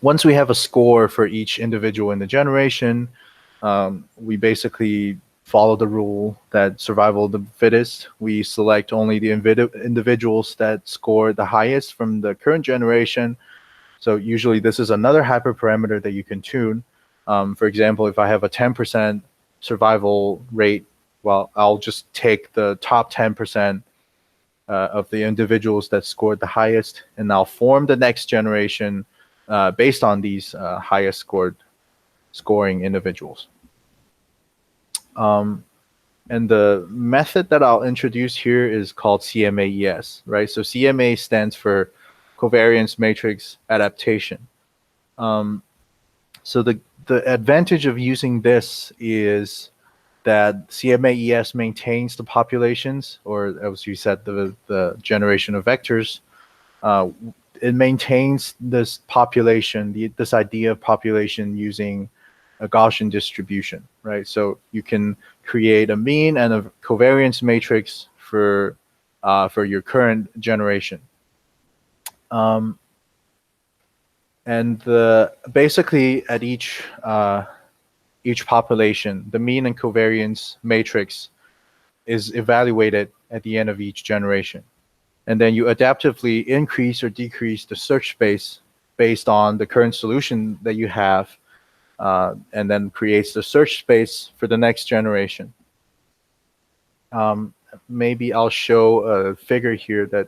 Once we have a score for each individual in the generation, we basically follow the rule that survival of the fittest. We select only the individuals that score the highest from the current generation. So usually this is another hyperparameter that you can tune. For example, if I have a 10% survival rate, well, I'll just take the top 10% of the individuals that scored the highest, and I'll form the next generation based on these highest scoring individuals. And the method that I'll introduce here is called CMAES, right? So CMA stands for covariance matrix adaptation. So the advantage of using this is that CMAES maintains the populations, or as you said, the generation of vectors. It maintains this population, this idea of population using a Gaussian distribution, right? So you can create a mean and a covariance matrix for your current generation. And basically at each population, the mean and covariance matrix is evaluated at the end of each generation. And then you adaptively increase or decrease the search space based on the current solution that you have, and then creates the search space for the next generation. Maybe I'll show a figure here that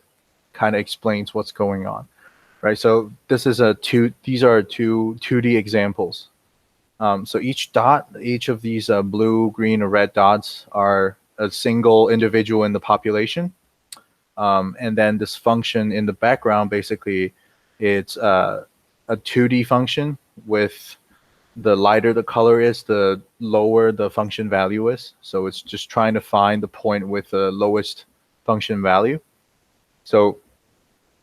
kind of explains what's going on, right? So these are two 2D examples. So each of these blue, green, or red dots are a single individual in the population. And then this function in the background, basically, it's a 2D function with the lighter the color is, the lower the function value is. So it's just trying to find the point with the lowest function value. So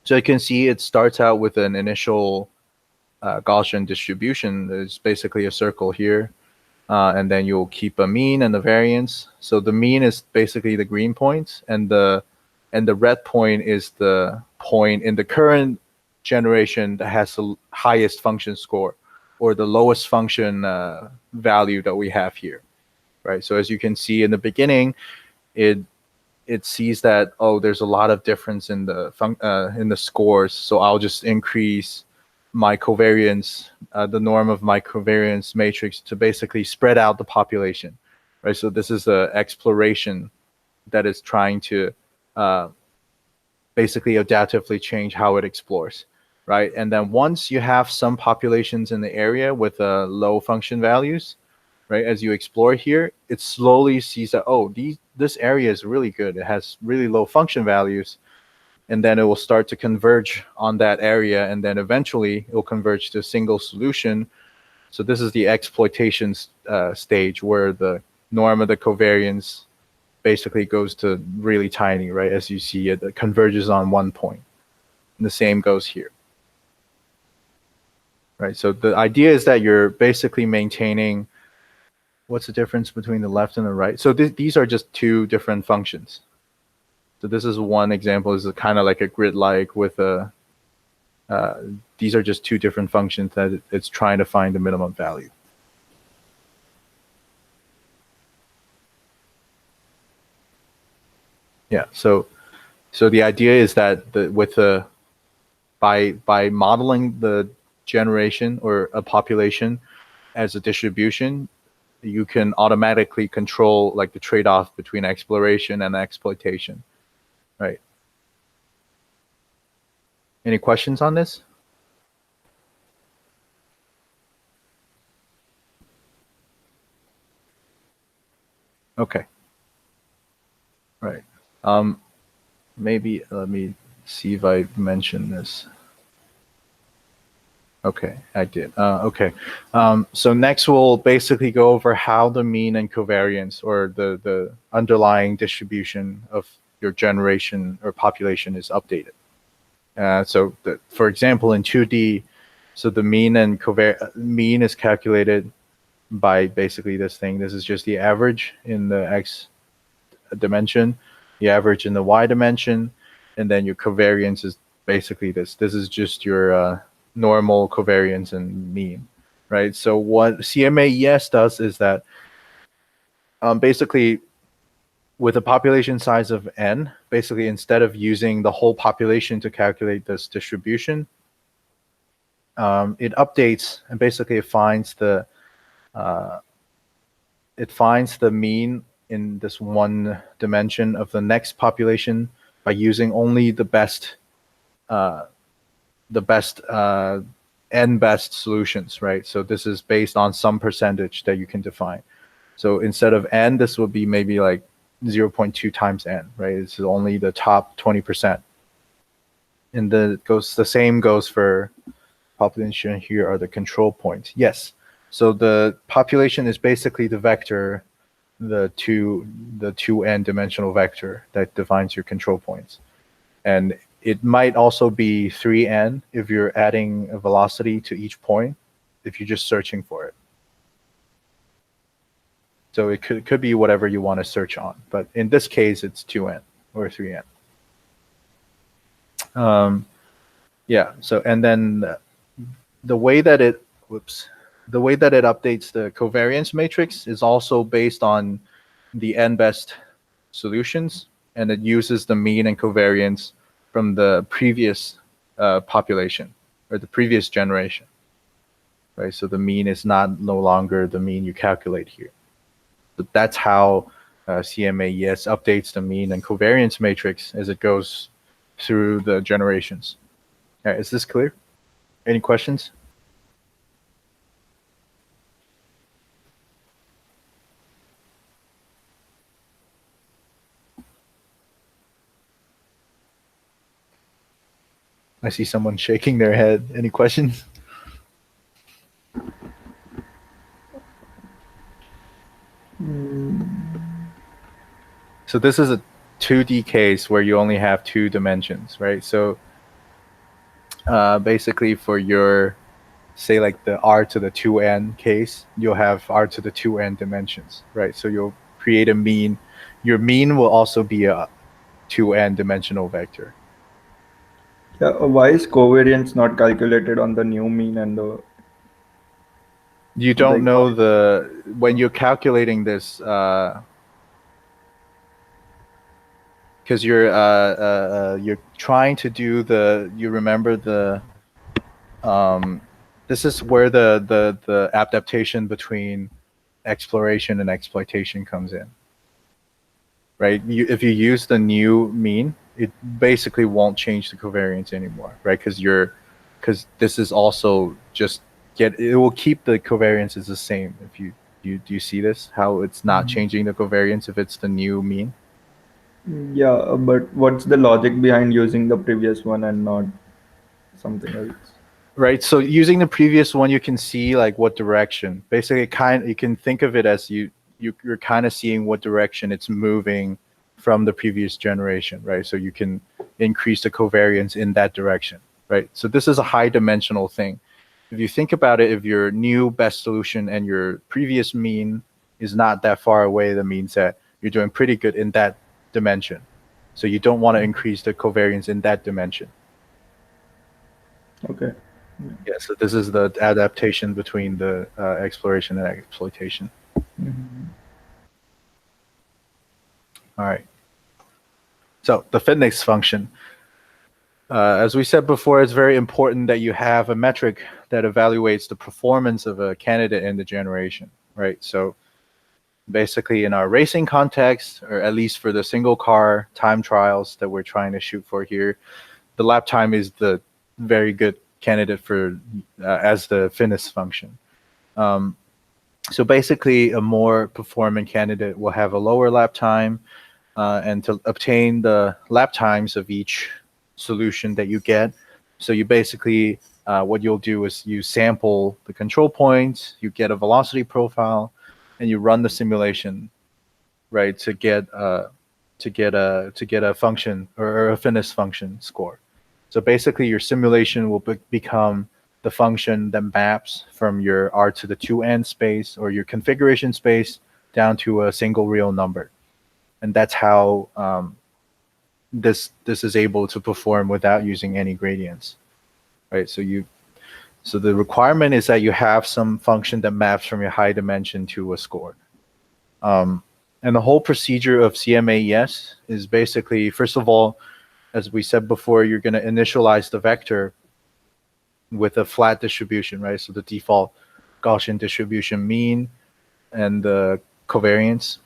you can see it starts out with an initial Gaussian distribution. There's basically a circle here. And then you'll keep a mean and the variance. So the mean is basically the green point, and the red point is the point in the current generation that has the highest function score, or the lowest function value that we have here, right? So as you can see in the beginning, it sees that, oh, there's a lot of difference in the scores, so I'll just increase my covariance, the norm of my covariance matrix, to basically spread out the population, right? So this is an exploration that is trying to basically adaptively change how it explores, right? And then once you have some populations in the area with low function values, right, as you explore here, it slowly sees that, oh, this area is really good. It has really low function values. And then it will start to converge on that area, and then eventually it will converge to a single solution. So this is the exploitation stage, where the norm of the covariance basically goes to really tiny, right? As you see, it converges on one point. And the same goes here, right? So the idea is that you're basically maintaining, what's the difference between the left and the right? So these are just two different functions. So this is one example. This is kind of like a grid-like with these are just two different functions that it's trying to find the minimum value. Yeah. So the idea is that by modeling the generation or a population as a distribution, you can automatically control like the trade-off between exploration and exploitation. Right. Any questions on this? Okay. Right. Maybe let me see if I mentioned this. Okay, I did. Okay. So next we'll basically go over how the mean and covariance, or the underlying distribution of your generation or population, is updated. For example, in 2D, so the mean and mean is calculated by basically this thing. This is just the average in the X dimension, the average in the Y dimension, and then your covariance is basically this. This is just your normal covariance and mean, right? So what CMAES does is that basically, with a population size of n, basically instead of using the whole population to calculate this distribution, it updates, and basically it finds the mean in this one dimension of the next population by using only the best n best solutions, right? So this is based on some percentage that you can define. So instead of n, this would be maybe like 0.2 times n, right? This is only the top 20%. And the same goes for population. Here are the control points. Yes. So the population is basically the vector, the 2n dimensional vector that defines your control points. And it might also be 3n if you're adding a velocity to each point, if you're just searching for it. So it could be whatever you want to search on, but in this case, it's 2n or 3n. Yeah. So and then the way that it updates the covariance matrix is also based on the n best solutions, and it uses the mean and covariance from the previous population or the previous generation, right? So the mean is no longer the mean you calculate here. But that's how CMAES updates the mean and covariance matrix as it goes through the generations. All right, is this clear? Any questions? I see someone shaking their head. Any questions? So this is a 2D case where you only have 2 dimensions, right? So basically for your, say like the r to the 2n case, you'll have r to the 2n dimensions, right? So you'll create a mean. Your mean will also be a 2n dimensional vector. Yeah, why is covariance not calculated on the new mean and the? You don't Like, know when you're calculating this, because you're trying to do you remember this is where the adaptation between exploration and exploitation comes in, right? If you use the new mean, it basically won't change the covariance anymore, right? Because this is also just it will keep the covariance the same. If do you see this, how it's not changing the covariance if it's the new mean? Yeah, but what's the logic behind using the previous one and not something else? Right. So using the previous one, you can see like what direction. Basically, you can think of it as you're kind of seeing what direction it's moving from the previous generation, right? So you can increase the covariance in that direction, right? So this is a high dimensional thing. If you think about it, if your new best solution and your previous mean is not that far away, that means that you're doing pretty good in that dimension. So you don't want to increase the covariance in that dimension. Okay. Yeah, so this is the adaptation between the exploration and exploitation. All right. So the fitness function. As we said before, it's very important that you have a metric that evaluates the performance of a candidate in the generation, right? So basically in our racing context, or at least for the single car time trials that we're trying to shoot for here, the lap time is the very good candidate for as the fitness function. So basically a more performant candidate will have a lower lap time, and to obtain the lap times of each solution that you get. So you basically, what you'll do is you sample the control points, you get a velocity profile, and you run the simulation, right, to get a function or a fitness function score. So basically, your simulation will become the function that maps from your r to the 2n space or your configuration space down to a single real number, and that's how this is able to perform without using any gradients, right? So the requirement is that you have some function that maps from your high dimension to a score. And the whole procedure of CMAES is basically, first of all, as we said before, you're going to initialize the vector with a flat distribution, right? So the default Gaussian distribution mean and the covariance.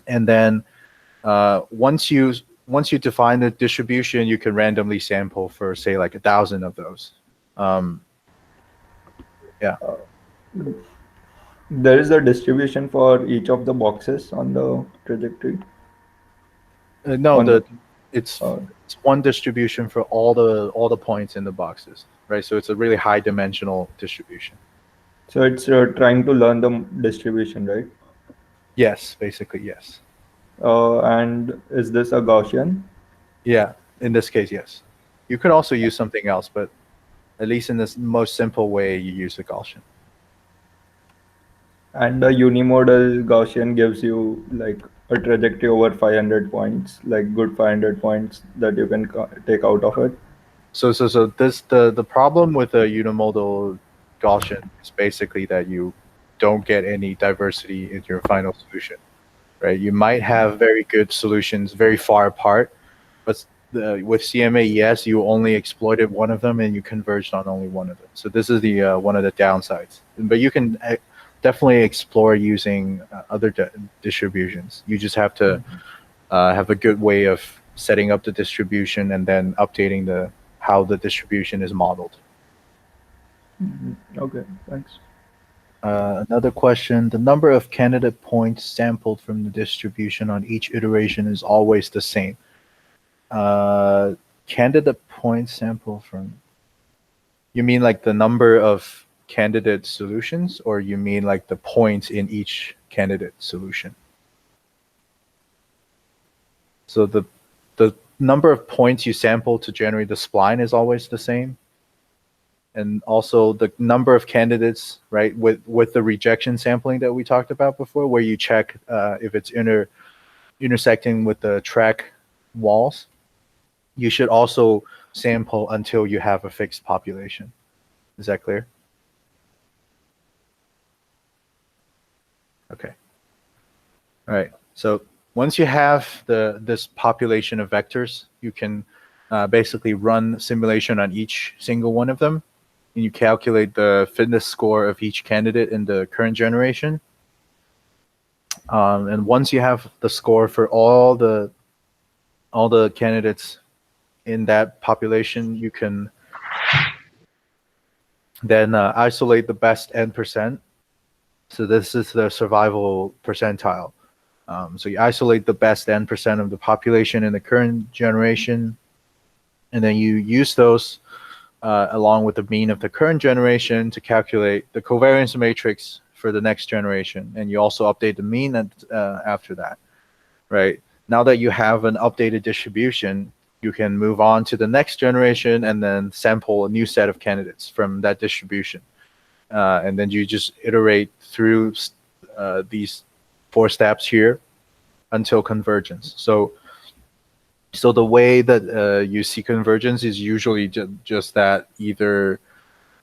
And then once you define the distribution, you can randomly sample for, say, like 1,000 of those. Yeah. There is a distribution for each of the boxes on the trajectory. No, It's Oh. it's one distribution for all the points in the boxes, right? So it's a really high dimensional distribution. So it's trying to learn the distribution, right? Yes, basically yes. And is this a Gaussian? Yeah, in this case, yes. You could also use something else, but at least in this most simple way, you use the Gaussian. And the unimodal Gaussian gives you like a trajectory over 500 points, like good 500 points that you can take out of it. So this the problem with a unimodal Gaussian is basically that you don't get any diversity in your final solution, right? You might have very good solutions very far apart, but with CMA, yes, you only exploited one of them and you converged on only one of them. So this is the one of the downsides. But you can definitely explore using other distributions. You just have to have a good way of setting up the distribution and then updating how the distribution is modeled. Okay, thanks. Another question: the number of candidate points sampled from the distribution on each iteration is always the same. Candidate points sample from. You mean like the number of candidate solutions, or you mean like the points in each candidate solution? So the number of points you sample to generate the spline is always the same. And also the number of candidates, right, with the rejection sampling that we talked about before, where you check if it's intersecting with the track walls, you should also sample until you have a fixed population. Is that clear? Okay. All right. So once you have this population of vectors, you can basically run simulation on each single one of them. And you calculate the fitness score of each candidate in the current generation. And once you have the score for all the candidates in that population, you can then isolate the best n%. So this is the survival percentile. So you isolate the best n% of the population in the current generation, and then you use those along with the mean of the current generation to calculate the covariance matrix for the next generation. And you also update the mean after that, right? Now that you have an updated distribution, you can move on to the next generation and then sample a new set of candidates from that distribution. And then you just iterate through these 4 steps here until convergence. So the way that you see convergence is usually just that either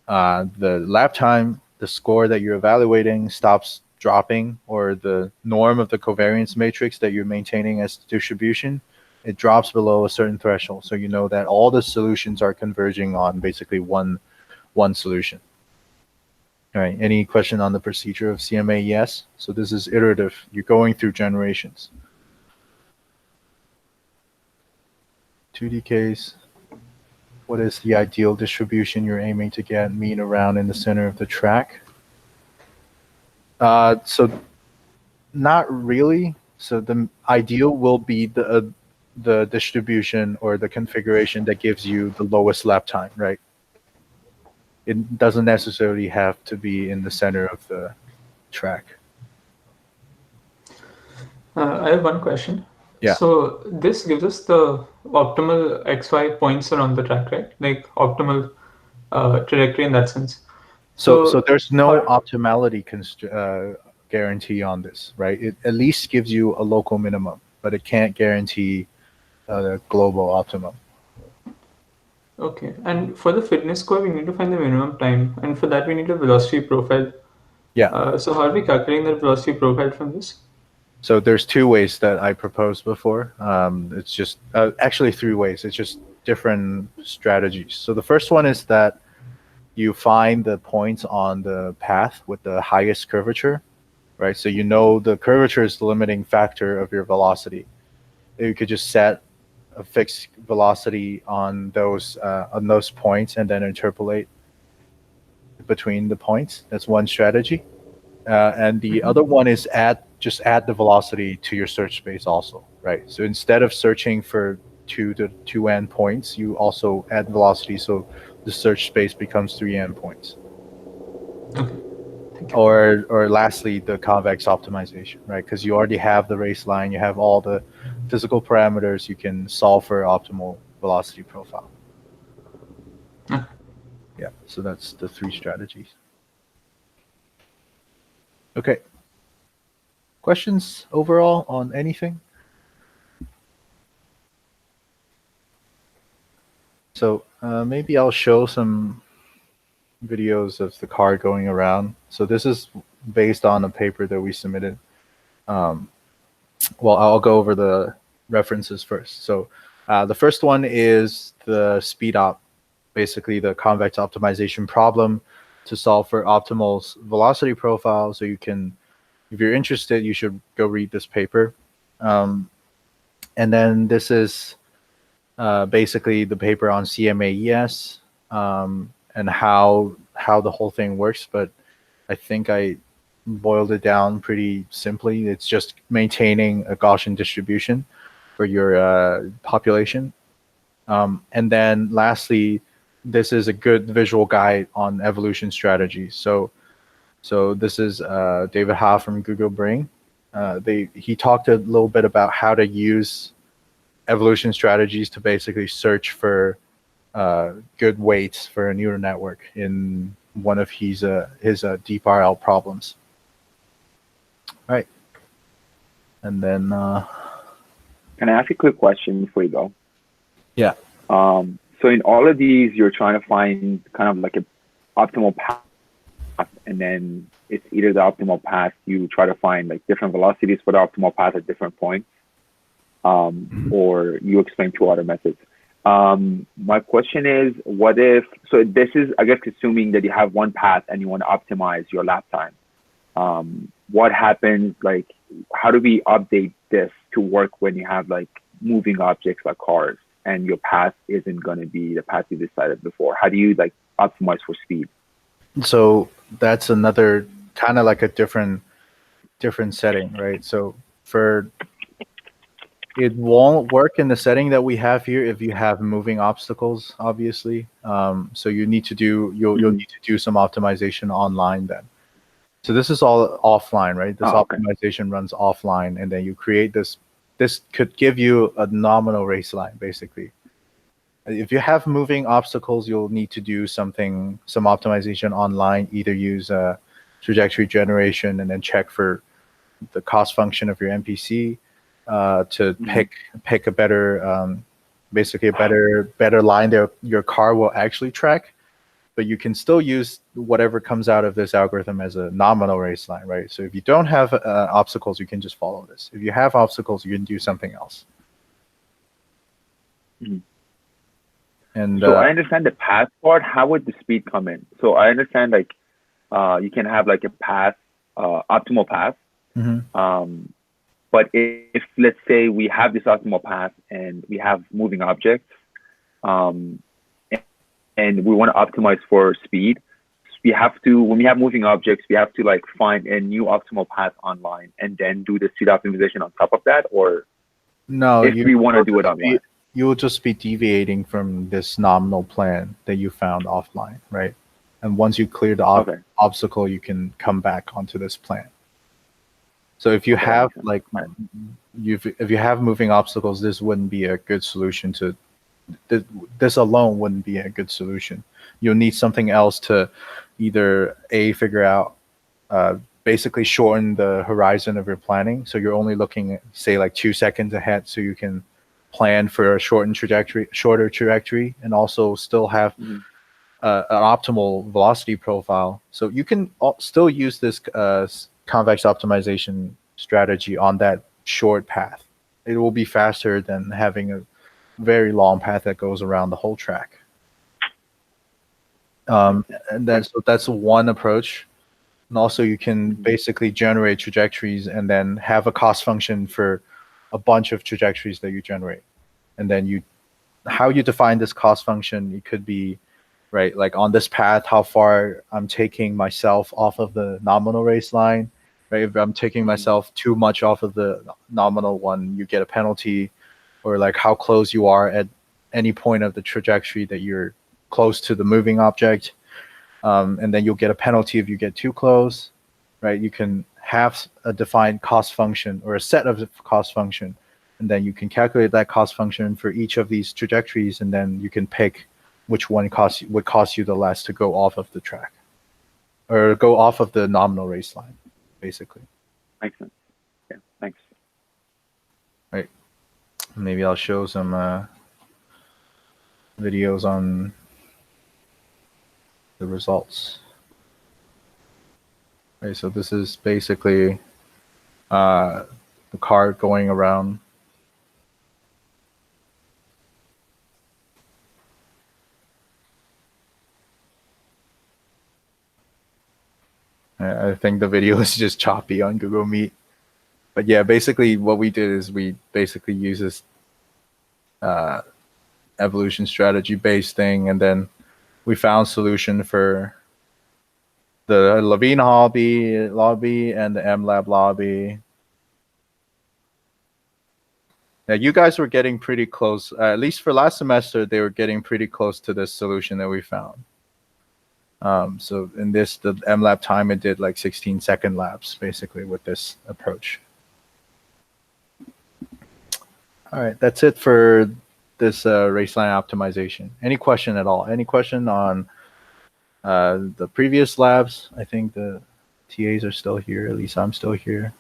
the lap time, the score that you're evaluating stops dropping, or the norm of the covariance matrix that you're maintaining as distribution, it drops below a certain threshold. So you know that all the solutions are converging on basically one solution. All right, any question on the procedure of CMA? Yes. So this is iterative. You're going through generations. 2D case. What is the ideal distribution you're aiming to get mean around in the center of the track? So not really. So the ideal will be the distribution or the configuration that gives you the lowest lap time, right? It doesn't necessarily have to be in the center of the track. I have one question. Yeah. So this gives us the optimal XY points around the track, right? Like optimal trajectory in that sense. So there's no optimality guarantee on this, right? It at least gives you a local minimum, but it can't guarantee the global optimum. Okay, and for the fitness score, we need to find the minimum time, and for that we need a velocity profile. Yeah. So how are we calculating that velocity profile from this? So there's 2 ways that I proposed before. It's just actually 3 ways. It's just different strategies. So the first one is that you find the points on the path with the highest curvature, right? So you know the curvature is the limiting factor of your velocity. You could just set a fixed velocity on those points and then interpolate between the points. That's one strategy. And the other one is just add the velocity to your search space also, right? So instead of searching for 2 to 2n points, you also add velocity, so the search space becomes 3n points. Okay. Thank you. Or lastly, the convex optimization, right? Because you already have the race line, you have all the physical parameters, you can solve for optimal velocity profile. Okay. Yeah, so that's the 3 strategies. Okay. Questions overall on anything? So maybe I'll show some videos of the car going around. So this is based on a paper that we submitted. Well, I'll go over the references first. So the first one is the speed op, basically the convex optimization problem to solve for optimal velocity profile. So you can, if you're interested, you should go read this paper. And then this is basically the paper on CMAES and how the whole thing works. But I think I boiled it down pretty simply. It's just maintaining a Gaussian distribution for your population. And then lastly, this is a good visual guide on evolution strategies. So this is David Ha from Google Brain. He talked a little bit about how to use evolution strategies to basically search for good weights for a neural network in one of his deep RL problems. All right. And then can I ask a quick question before you go? Yeah. So in all of these, you're trying to find kind of like an optimal path, and then it's either the optimal path, you try to find like different velocities for the optimal path at different points, or you explain 2 other methods. My question is, what if, so this is, I guess, assuming that you have one path and you want to optimize your lap time. What happens, like, how do we update this to work when you have like moving objects like cars and your path isn't going to be the path you decided before? How do you like optimize for speed? So that's another kind of like a different setting, right? So it won't work in the setting that we have here if you have moving obstacles, obviously. So you need to do you'll need to do some optimization online then. So this is all offline, right? This optimization runs offline, and then you create this. This could give you a nominal race line, basically. If you have moving obstacles, you'll need to do some optimization online, either use trajectory generation and then check for the cost function of your NPC to pick a better, basically a better line that your car will actually track. But you can still use whatever comes out of this algorithm as a nominal race line, right? So if you don't have obstacles, you can just follow this. If you have obstacles, you can do something else. And so I understand the path part. How would the speed come in? So I understand like you can have like a path, optimal path. But if let's say we have this optimal path and we have moving objects, and we want to optimize for speed, we have to, when we have moving objects, we have to like find a new optimal path online and then do the speed optimization on top of that, or no, if we want to do it online. You will just be deviating from this nominal plan that you found offline, right? And once you clear the obstacle, you can come back onto this plan. So if you have like, if you have moving obstacles, this wouldn't be a good solution to. This alone wouldn't be a good solution. You'll need something else to either figure out, basically shorten the horizon of your planning. So you're only looking at, say, like 2 seconds ahead, so you can plan for a shorter trajectory, and also still have an optimal velocity profile. So you can still use this convex optimization strategy on that short path. It will be faster than having a very long path that goes around the whole track. And that's one approach. And also you can basically generate trajectories and then have a cost function for a bunch of trajectories that you generate. And then how you define this cost function, it could be, right, like on this path, how far I'm taking myself off of the nominal race line, right? If I'm taking myself too much off of the nominal one, you get a penalty. or like how close you are at any point of the trajectory that you're close to the moving object. And then you'll get a penalty if you get too close, right? You can have a defined cost function or a set of cost function, and then you can calculate that cost function for each of these trajectories, and then you can pick which one would cost you the less to go off of the track or go off of the nominal race line, basically. Makes sense. Yeah, thanks. Right. Maybe I'll show some videos on the results. Okay, so this is basically the car going around. I think the video is just choppy on Google Meet. But yeah, basically what we did is we basically use this evolution strategy based thing, and then we found solution for the Levine lobby and the MLab lobby. Now you guys were getting pretty close, at least for last semester, they were getting pretty close to this solution that we found. So in this, the MLab time, it did like 16-second laps, basically, with this approach. All right, that's it for this Raceline optimization. Any question at all? Any question on the previous labs? I think the TAs are still here. At least I'm still here.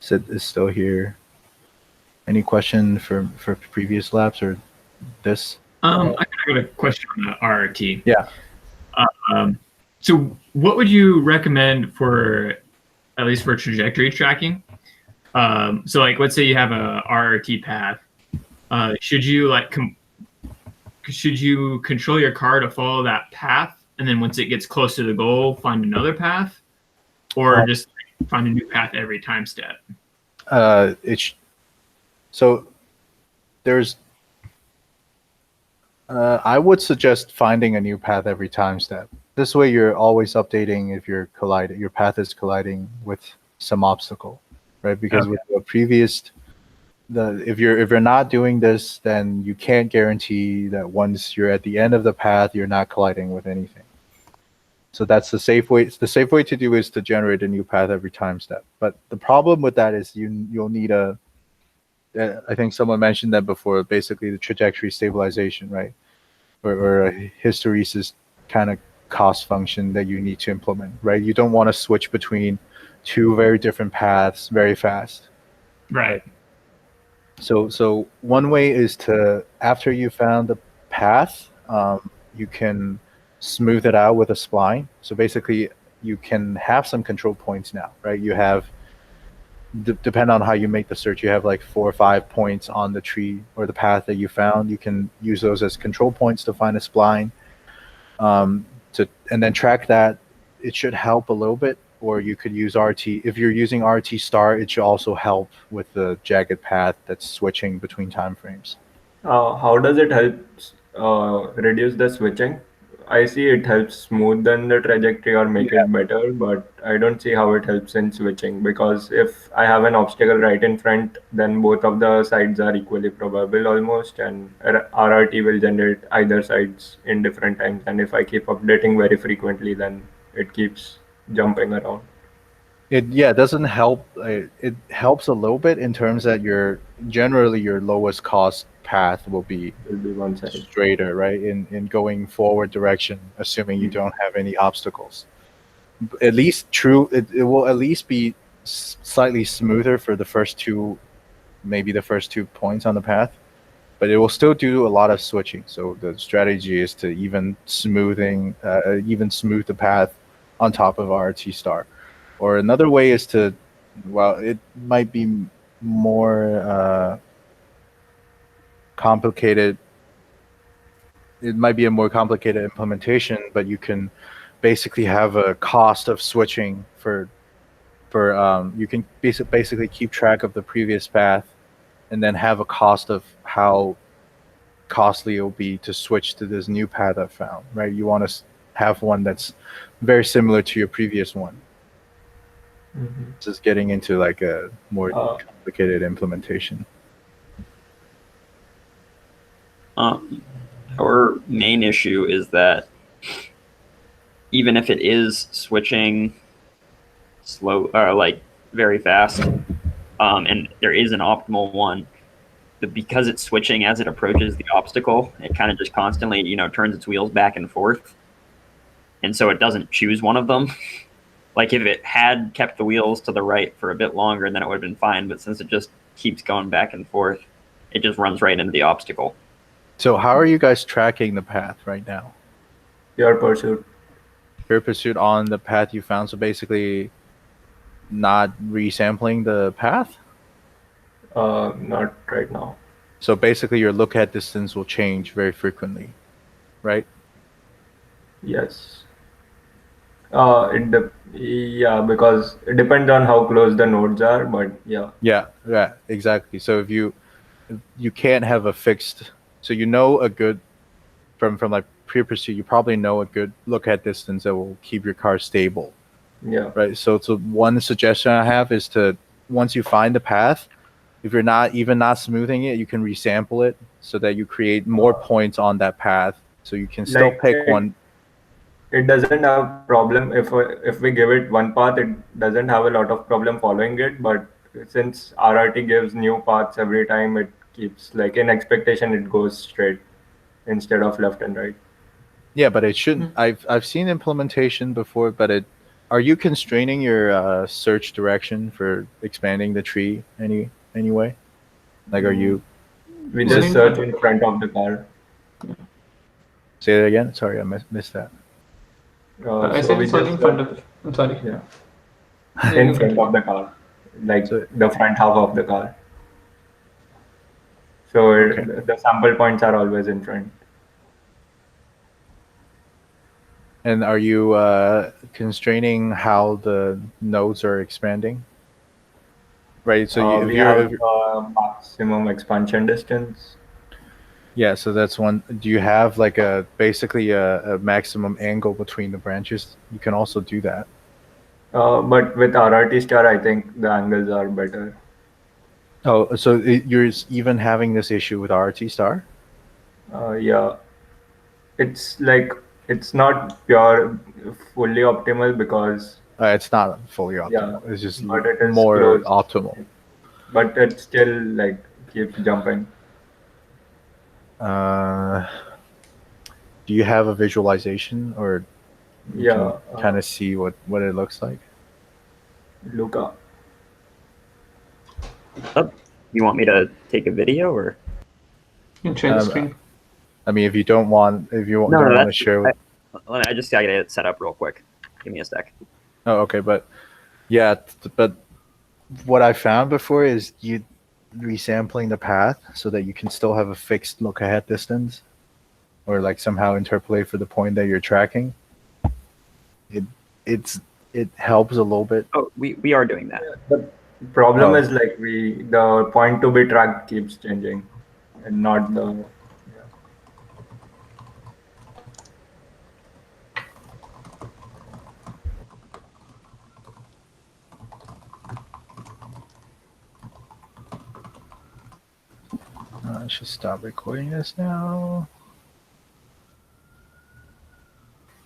Sid is still here. Any question for previous labs or this? I got a question on the RRT. Yeah. So what would you recommend for, at least for trajectory tracking? So like, let's say you have a RRT path. Should you control your car to follow that path, and then once it gets close to the goal, find another path, or just find a new path every time step? So there's. I would suggest finding a new path every time step. This way, you're always updating if you're colliding. Your path is colliding with some obstacle, right? Because with the previous, if you're not doing this, then you can't guarantee that once you're at the end of the path, you're not colliding with anything. So that's the safe way. The safe way to do is to generate a new path every time step. But the problem with that is you'll need a. I think someone mentioned that before. Basically, the trajectory stabilization, right, or a hysteresis kind of cost function that you need to implement, right? You don't want to switch between two very different paths very fast. Right. So one way is to, after you found the path, you can smooth it out with a spline. So basically, you can have some control points now, right? You have, depend on how you make the search, you have like 4 or 5 points on the tree or the path that you found. You can use those as control points to find a spline, and then track that. It should help a little bit. Or you could use RT. If you're using RT star, it should also help with the jagged path that's switching between time frames. How does it help reduce the switching? I see it helps smoothen the trajectory or make it better, but I don't see how it helps in switching, because if I have an obstacle right in front, then both of the sides are equally probable almost, and RRT will generate either sides in different times. And if I keep updating very frequently, then it keeps jumping around. It doesn't help. It helps a little bit in terms that generally your lowest cost path will be one side straighter, right? In going forward direction, assuming you don't have any obstacles. At least it will at least be slightly smoother for the first two, maybe the first 2 points on the path, but it will still do a lot of switching. So the strategy is to even smooth the path on top of RT star. Or another way is to, well, it might be more complicated. It might be a more complicated implementation, but you can basically have a cost of switching you can basically keep track of the previous path, and then have a cost of how costly it will be to switch to this new path I found, right? You want to have one that's very similar to your previous one. Just getting into like a more Uh, complicated implementation. Our main issue is that even if it is switching slow or like very fast, and there is an optimal one, but because it's switching as it approaches the obstacle, it kind of just constantly, turns its wheels back and forth. And so it doesn't choose one of them. Like if it had kept the wheels to the right for a bit longer, then it would have been fine. But since it just keeps going back and forth, it just runs right into the obstacle. So how are you guys tracking the path right now? Pure pursuit. Pure pursuit on the path you found. So basically, not resampling the path. Not right now. So basically, your look ahead distance will change very frequently, right? Yes. Yeah, because it depends on how close the nodes are, but yeah. Yeah, exactly. So if you can't have a fixed, so a good from like pure pursuit, you probably know a good look ahead distance that will keep your car stable, Yeah. right? So one suggestion I have is to, once you find the path, if you're not smoothing it, you can resample it so that you create more points on that path. So you can still Like pick one. it doesn't have problem if we give it one path, it doesn't have a lot of problem following it. But since RRT gives new paths every time, it keeps like in expectation it goes straight instead of left and right. Yeah, but it shouldn't. I've seen implementation before, but are you constraining your search direction for expanding the tree anyway? Like, are you? We Is just it- search in front of the car. Say that again. Sorry, I missed that. I So said we it's only just in front of. I'm sorry. yeah, Yeah, in you front of the car, like So- the front half of the car. So Okay. the sample points are always in front. And are you constraining how the nodes are expanding? Right. So if We you're have maximum expansion distance. yeah, so that's one. Do you have like basically a maximum angle between the branches? You can also do that. But with RRT star, I think the angles are better. Oh, so you're even having this issue with RT Star? Yeah, it's like it's not pure fully optimal because It's not fully yeah, optimal. It's just but it is more close. optimal. But it still like keeps jumping. Uh, do you have a visualization, or you can Yeah, kind of see what it looks like? Luca. Oh, you want me to take a video or? can share the screen. I mean, if you don't want to that's, share with. I just gotta get it set up real quick. Give me a sec. Oh, okay, but yeah, but what I found before is you resampling the path so that you can still have a fixed look ahead distance, or like somehow interpolate for the point that you're tracking. It helps a little bit. Oh, we are doing that. The problem Oh. is like the point to be tracked keeps changing, and not the. I should stop recording this now.